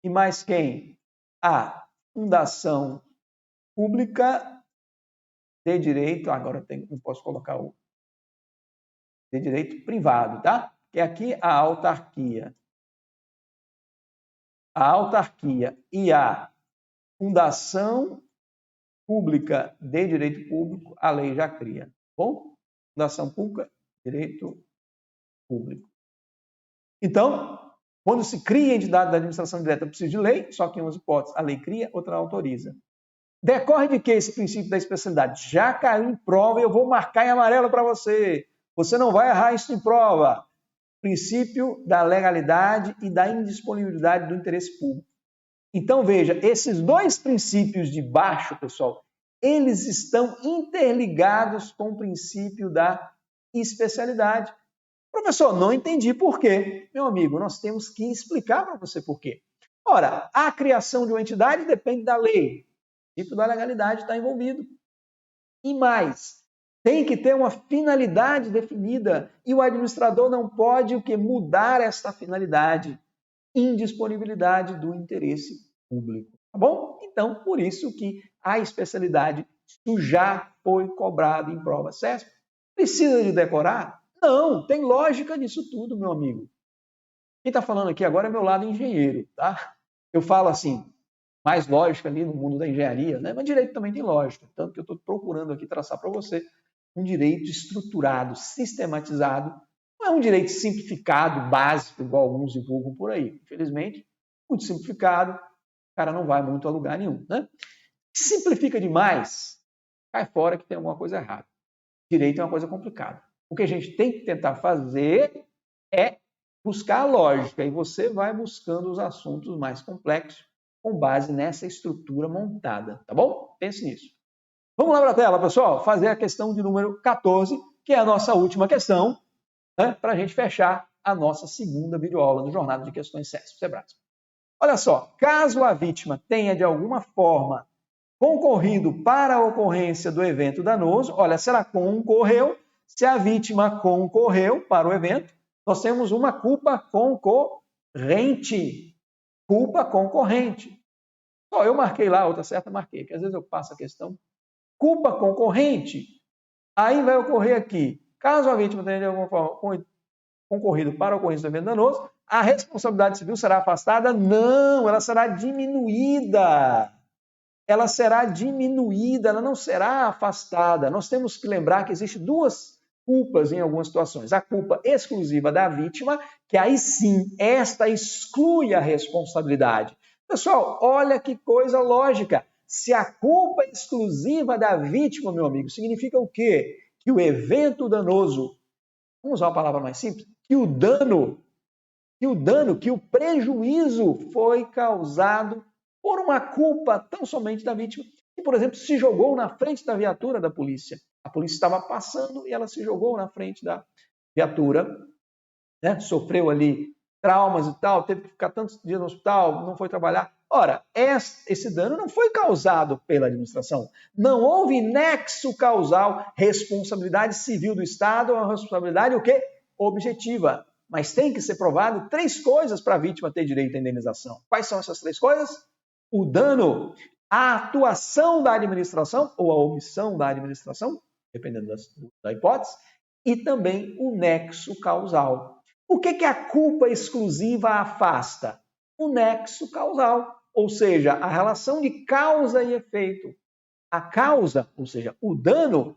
e mais quem? A fundação pública de direito, agora não posso colocar o de direito privado, tá? Que é aqui a autarquia. A autarquia e a fundação pública de direito público, a lei já cria, tá bom? Fundação pública, direito público. Então, quando se cria entidade da administração direta, precisa de lei, só que em umas hipóteses, a lei cria, outra autoriza. Decorre de que esse princípio da especialidade? Já caiu em prova e eu vou marcar em amarelo para você. Você não vai errar isso em prova. Princípio da legalidade e da indisponibilidade do interesse público. Então, veja, esses dois princípios de baixo, pessoal, eles estão interligados com o princípio da especialidade. Professor, não entendi por quê. Meu amigo, nós temos que explicar para você por quê. Ora, a criação de uma entidade depende da lei. O princípio da legalidade está envolvido. E mais, tem que ter uma finalidade definida e o administrador não pode o que mudar esta finalidade. Indisponibilidade do interesse público, tá bom? Então, por isso que a especialidade já foi cobrada em prova CESP. Precisa de decorar? Não, tem lógica nisso tudo, meu amigo. Quem está falando aqui agora é meu lado engenheiro, tá? Eu falo assim, mais lógica ali no mundo da engenharia, né? Mas direito também tem lógica, tanto que eu estou procurando aqui traçar para você um direito estruturado, sistematizado. Não é um direito simplificado, básico, igual alguns divulgam por aí. Infelizmente, muito simplificado, o cara não vai muito a lugar nenhum, né? Simplifica demais, cai fora que tem alguma coisa errada. Direito é uma coisa complicada. O que a gente tem que tentar fazer é buscar a lógica, e você vai buscando os assuntos mais complexos com base nessa estrutura montada, tá bom? Pense nisso. Vamos lá para a tela, pessoal, fazer a questão de número 14, que é a nossa última questão, né, para a gente fechar a nossa segunda videoaula do Jornada de Questões CESP. Olha só, caso a vítima tenha de alguma forma concorrido para a ocorrência do evento danoso, olha, se ela concorreu, se a vítima concorreu para o evento, nós temos uma culpa concorrente. Culpa concorrente. Só eu marquei lá, outra certa marquei, que às vezes eu passo a questão. Culpa concorrente, aí vai ocorrer aqui, caso a vítima tenha de alguma forma concorrido para a ocorrência do evento danoso, a responsabilidade civil será afastada? Não, ela será diminuída. Ela será diminuída, ela não será afastada. Nós temos que lembrar que existem duas culpas em algumas situações. A culpa exclusiva da vítima, que aí sim, esta exclui a responsabilidade. Pessoal, olha que coisa lógica. Se a culpa é exclusiva da vítima, meu amigo, significa o quê? Que o evento danoso, vamos usar uma palavra mais simples, que o prejuízo foi causado por uma culpa tão somente da vítima. E por exemplo, se jogou na frente da viatura da polícia. A polícia estava passando e ela se jogou na frente da viatura, né? Sofreu ali traumas e tal, teve que ficar tantos dias no hospital, não foi trabalhar. Ora, esse dano não foi causado pela administração. Não houve nexo causal, responsabilidade civil do Estado, uma responsabilidade o quê? Objetiva. Mas tem que ser provado 3 coisas para a vítima ter direito à indenização. Quais são essas 3 coisas? O dano, a atuação da administração ou a omissão da administração, dependendo da hipótese, e também o nexo causal. O que a culpa exclusiva afasta? O nexo causal, ou seja, a relação de causa e efeito. A causa, ou seja, o dano,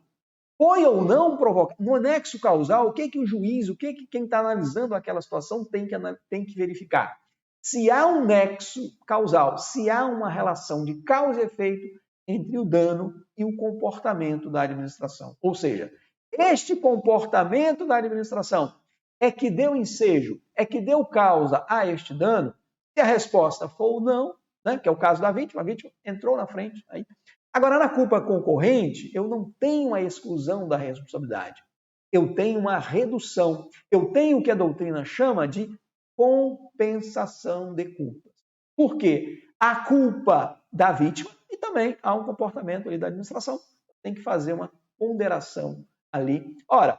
foi ou não provocado. No nexo causal, o que o juiz, o que quem está analisando aquela situação tem que verificar? Se há um nexo causal, se há uma relação de causa e efeito entre o dano e o comportamento da administração. Ou seja, este comportamento da administração é que deu ensejo, é que deu causa a este dano. Se a resposta for não, né, que é o caso da vítima, a vítima entrou na frente. Aí. Agora, na culpa concorrente, eu não tenho a exclusão da responsabilidade. Eu tenho uma redução. Eu tenho o que a doutrina chama de compensação de culpas. Por quê? A culpa da vítima e também há um comportamento ali da administração. Tem que fazer uma ponderação ali. Ora,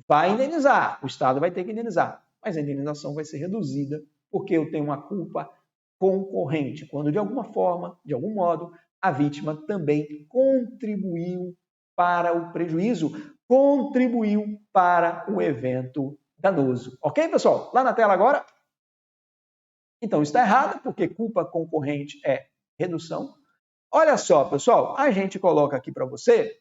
vai indenizar, o Estado vai ter que indenizar, mas a indenização vai ser reduzida porque eu tenho uma culpa concorrente, quando de alguma forma, de algum modo, a vítima também contribuiu para o prejuízo, contribuiu para o evento danoso. Ok, pessoal? Lá na tela agora. Então, está errado, porque culpa concorrente é redução. Olha só, pessoal, a gente coloca aqui para você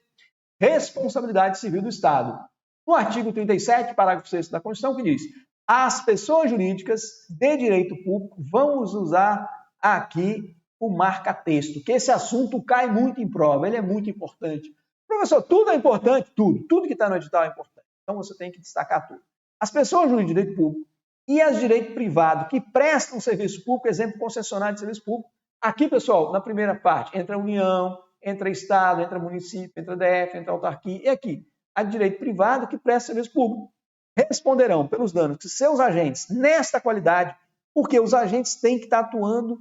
responsabilidade civil do Estado. No artigo 37, parágrafo 6º da Constituição, que diz: as pessoas jurídicas de direito público, vamos usar aqui o marca-texto, que esse assunto cai muito em prova, ele é muito importante. Professor, tudo é importante? Tudo que está no edital é importante. Então você tem que destacar tudo. As pessoas jurídicas de direito público e as de direito privado que prestam serviço público, exemplo, concessionário de serviço público. Aqui, pessoal, na primeira parte, entra a União, entra Estado, entra município, entra DF, entra autarquia, e aqui, a de direito privado que presta serviço público. Responderão pelos danos que seus agentes, nesta qualidade, porque os agentes têm que estar atuando,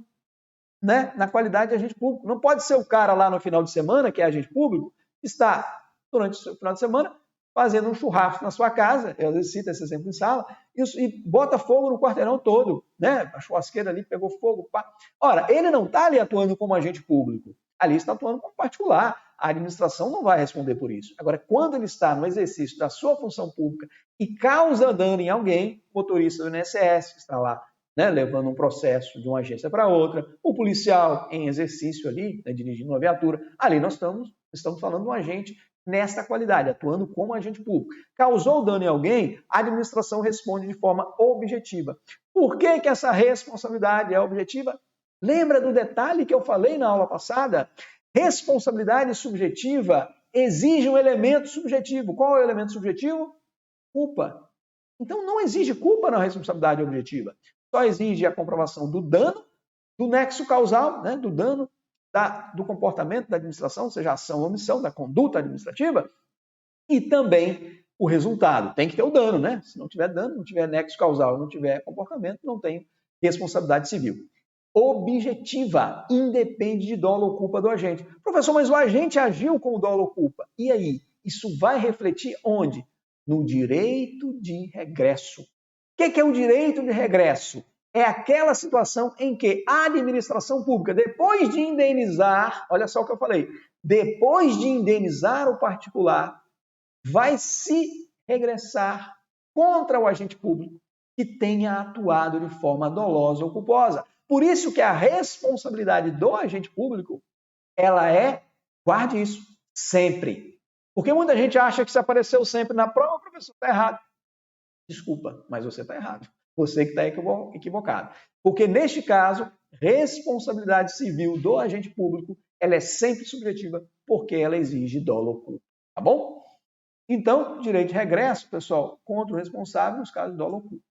né, na qualidade de agente público. Não pode ser o cara lá no final de semana, que é agente público, que está, durante o final de semana, fazendo um churrasco na sua casa, eu às vezes cito esse exemplo em sala, e bota fogo no quarteirão todo, né? A churrasqueira ali pegou fogo. Pá. Ora, ele não está ali atuando como agente público, ali está atuando como particular. A administração não vai responder por isso. Agora, quando ele está no exercício da sua função pública e causa dano em alguém, o motorista do INSS que está lá, né, levando um processo de uma agência para outra, o policial em exercício ali, né, dirigindo uma viatura, ali nós estamos falando de um agente nesta qualidade, atuando como agente público. Causou dano em alguém, a administração responde de forma objetiva. Por que essa responsabilidade é objetiva? Lembra do detalhe que eu falei na aula passada? Responsabilidade subjetiva exige um elemento subjetivo. Qual é o elemento subjetivo? Culpa. Então não exige culpa na responsabilidade objetiva. Só exige a comprovação do dano, do nexo causal, né, do dano, do comportamento da administração, ou seja, ação ou omissão, da conduta administrativa, e também o resultado. Tem que ter o dano, né? Se não tiver dano, não tiver nexo causal, não tiver comportamento, não tem responsabilidade civil. Objetiva, independe de dolo ou culpa do agente. Professor, mas o agente agiu com dolo ou culpa. E aí? Isso vai refletir onde? No direito de regresso. O que é o direito de regresso? É aquela situação em que a administração pública, depois de indenizar, olha só o que eu falei, depois de indenizar o particular, vai se regressar contra o agente público que tenha atuado de forma dolosa ou culposa. Por isso que a responsabilidade do agente público, ela é, guarde isso, sempre. Porque muita gente acha que se apareceu sempre na prova, o professor está errado. Desculpa, mas você está errado. Você que está equivocado. Porque, neste caso, responsabilidade civil do agente público, ela é sempre subjetiva, porque ela exige dolo ou culpa. Tá bom? Então, direito de regresso, pessoal, contra o responsável nos casos de dolo ou culpa.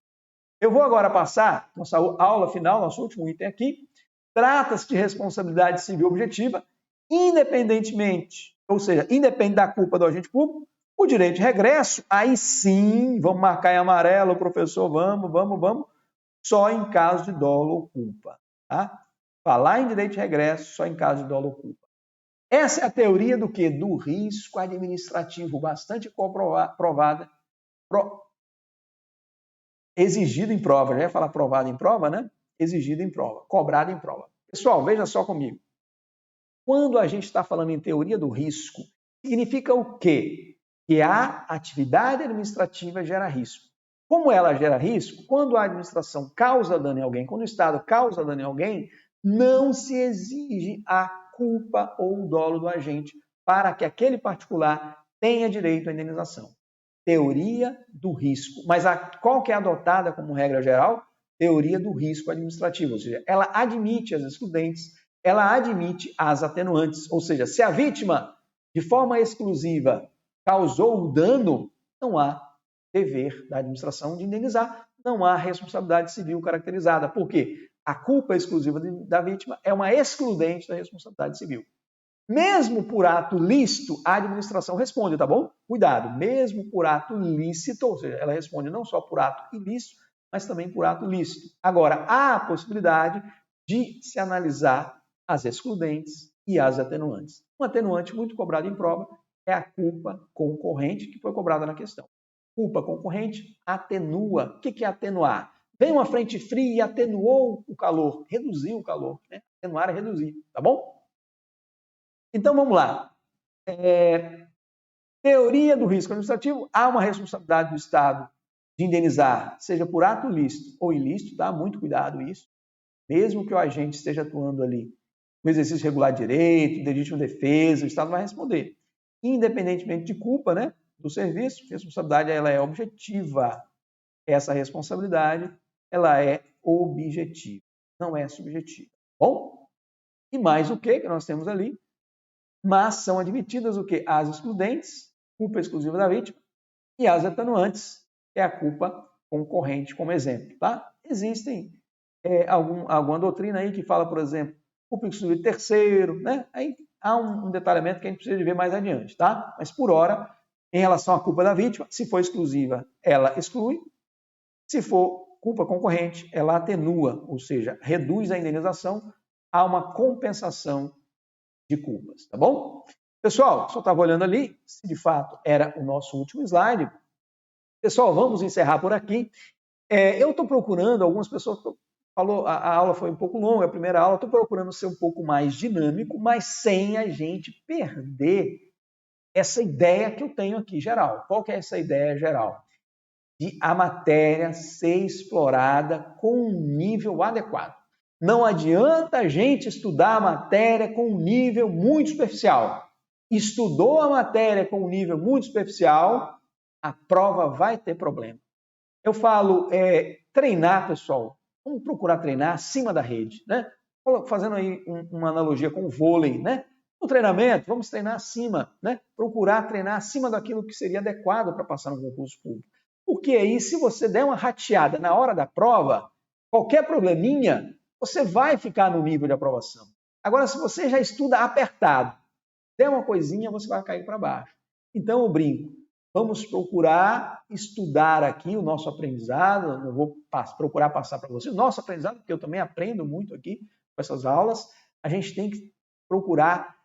Eu vou agora passar, nossa aula final, nosso último item aqui, trata-se de responsabilidade civil objetiva, independentemente, ou seja, independente da culpa do agente público, o direito de regresso, aí sim, vamos marcar em amarelo, professor, vamos, só em caso de dolo ou culpa. Tá? Falar em direito de regresso só em caso de dolo ou culpa. Essa é a teoria do quê? Do risco administrativo, bastante provada, exigido em prova. Já ia falar provado em prova, né? Exigido em prova, cobrado em prova. Pessoal, veja só comigo. Quando a gente está falando em teoria do risco, significa o quê? Que a atividade administrativa gera risco. Como ela gera risco? Quando a administração causa dano em alguém, quando o Estado causa dano em alguém, não se exige a culpa ou o dolo do agente para que aquele particular tenha direito à indenização. Teoria do risco. Mas qual que é adotada como regra geral? Teoria do risco administrativo, ou seja, ela admite as excludentes, ela admite as atenuantes, ou seja, se a vítima, de forma exclusiva, causou o dano, não há dever da administração de indenizar, não há responsabilidade civil caracterizada. Por quê? A culpa exclusiva da vítima é uma excludente da responsabilidade civil. Mesmo por ato lícito, a administração responde, tá bom? Cuidado, mesmo por ato lícito, ou seja, ela responde não só por ato ilícito, mas também por ato lícito. Agora, há a possibilidade de se analisar as excludentes e as atenuantes. Um atenuante muito cobrado em prova é a culpa concorrente, que foi cobrada na questão. Culpa concorrente atenua. O que é atenuar? Vem uma frente fria e atenuou o calor, reduziu o calor. Né? Atenuar é reduzir, tá bom? Então, vamos lá. Teoria do risco administrativo, há uma responsabilidade do Estado de indenizar, seja por ato lícito ou ilícito, dá muito cuidado isso, mesmo que o agente esteja atuando ali no exercício regular de direito, legítima defesa, o Estado vai responder. Independentemente de culpa, né, do serviço, a responsabilidade ela é objetiva. Essa responsabilidade ela é objetiva, não é subjetiva. Bom, e mais o que nós temos ali? Mas são admitidas o quê? As excludentes, culpa exclusiva da vítima, e as atenuantes, é a culpa concorrente, como exemplo. Tá? Existem alguma doutrina aí que fala, por exemplo, culpa exclusiva de terceiro, né? Aí há um detalhamento que a gente precisa de ver mais adiante, tá? Mas por hora, em relação à culpa da vítima, se for exclusiva, ela exclui. Se for culpa concorrente, ela atenua, ou seja, reduz a indenização a uma compensação de culpas, tá bom? Pessoal, só estava olhando ali, se de fato era o nosso último slide. Pessoal, vamos encerrar por aqui. Eu estou procurando, algumas pessoas falou, a aula foi um pouco longa, a primeira aula, estou procurando ser um pouco mais dinâmico, mas sem a gente perder essa ideia que eu tenho aqui, geral. Qual que é essa ideia geral? De a matéria ser explorada com um nível adequado. Não adianta a gente estudar a matéria com um nível muito superficial. Estudou a matéria com um nível muito superficial, a prova vai ter problema. Eu falo, treinar, pessoal, vamos procurar treinar acima da rede, né? Fazendo aí uma analogia com o vôlei, né? No treinamento, vamos treinar acima, né? Procurar treinar acima daquilo que seria adequado para passar no concurso público. Porque aí, se você der uma rateada na hora da prova, qualquer probleminha, você vai ficar no nível de aprovação. Agora, se você já estuda apertado, der uma coisinha, você vai cair para baixo. Então, eu brinco. Vamos procurar estudar aqui o nosso aprendizado. Eu vou procurar passar para vocês o nosso aprendizado, porque eu também aprendo muito aqui com essas aulas. A gente tem que procurar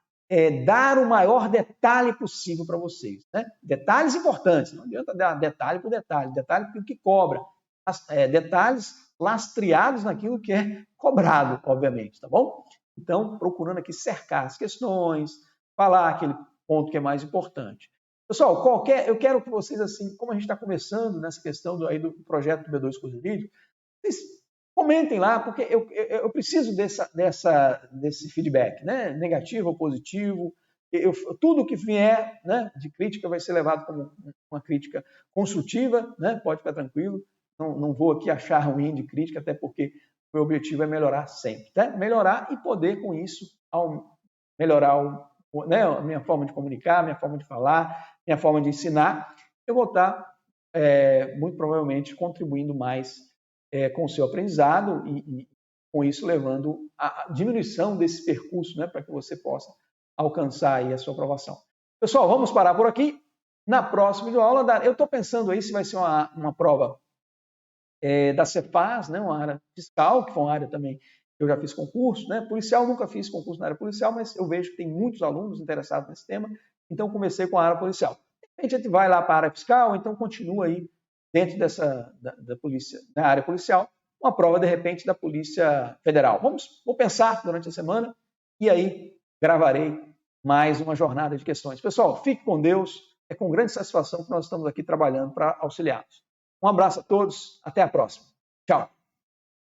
dar o maior detalhe possível para vocês. Né? Detalhes importantes, não adianta dar detalhe por detalhe, detalhe por que cobra. Detalhes lastreados naquilo que é cobrado, obviamente, tá bom? Então, procurando aqui cercar as questões, falar aquele ponto que é mais importante. Pessoal, eu quero que vocês, assim, como a gente está começando nessa questão do projeto do B2 Curso Jurídico, vocês comentem lá, porque eu preciso desse feedback, né? Negativo ou positivo. Tudo que vier, né, de crítica vai ser levado como uma crítica construtiva, né? Pode ficar tranquilo. Não vou aqui achar ruim de crítica, até porque o meu objetivo é melhorar sempre. Tá? Melhorar e poder, com isso, melhorar a minha forma de comunicar, a minha forma de falar, minha forma de ensinar, eu vou estar, muito provavelmente, contribuindo mais com o seu aprendizado e com isso levando a diminuição desse percurso, né, para que você possa alcançar aí a sua aprovação. Pessoal, vamos parar por aqui. Na próxima aula, eu estou pensando aí se vai ser uma prova da Cefaz, né, uma área fiscal, que foi uma área também que eu já fiz concurso, né? Policial, nunca fiz concurso na área policial, mas eu vejo que tem muitos alunos interessados nesse tema, então comecei com a área policial. A gente vai lá para a área fiscal, então continua aí dentro da polícia, da área policial, uma prova, de repente, da Polícia Federal. Vou pensar durante a semana e aí gravarei mais uma jornada de questões. Pessoal, fique com Deus. É com grande satisfação que nós estamos aqui trabalhando para auxiliá-los. Um abraço a todos. Até a próxima. Tchau.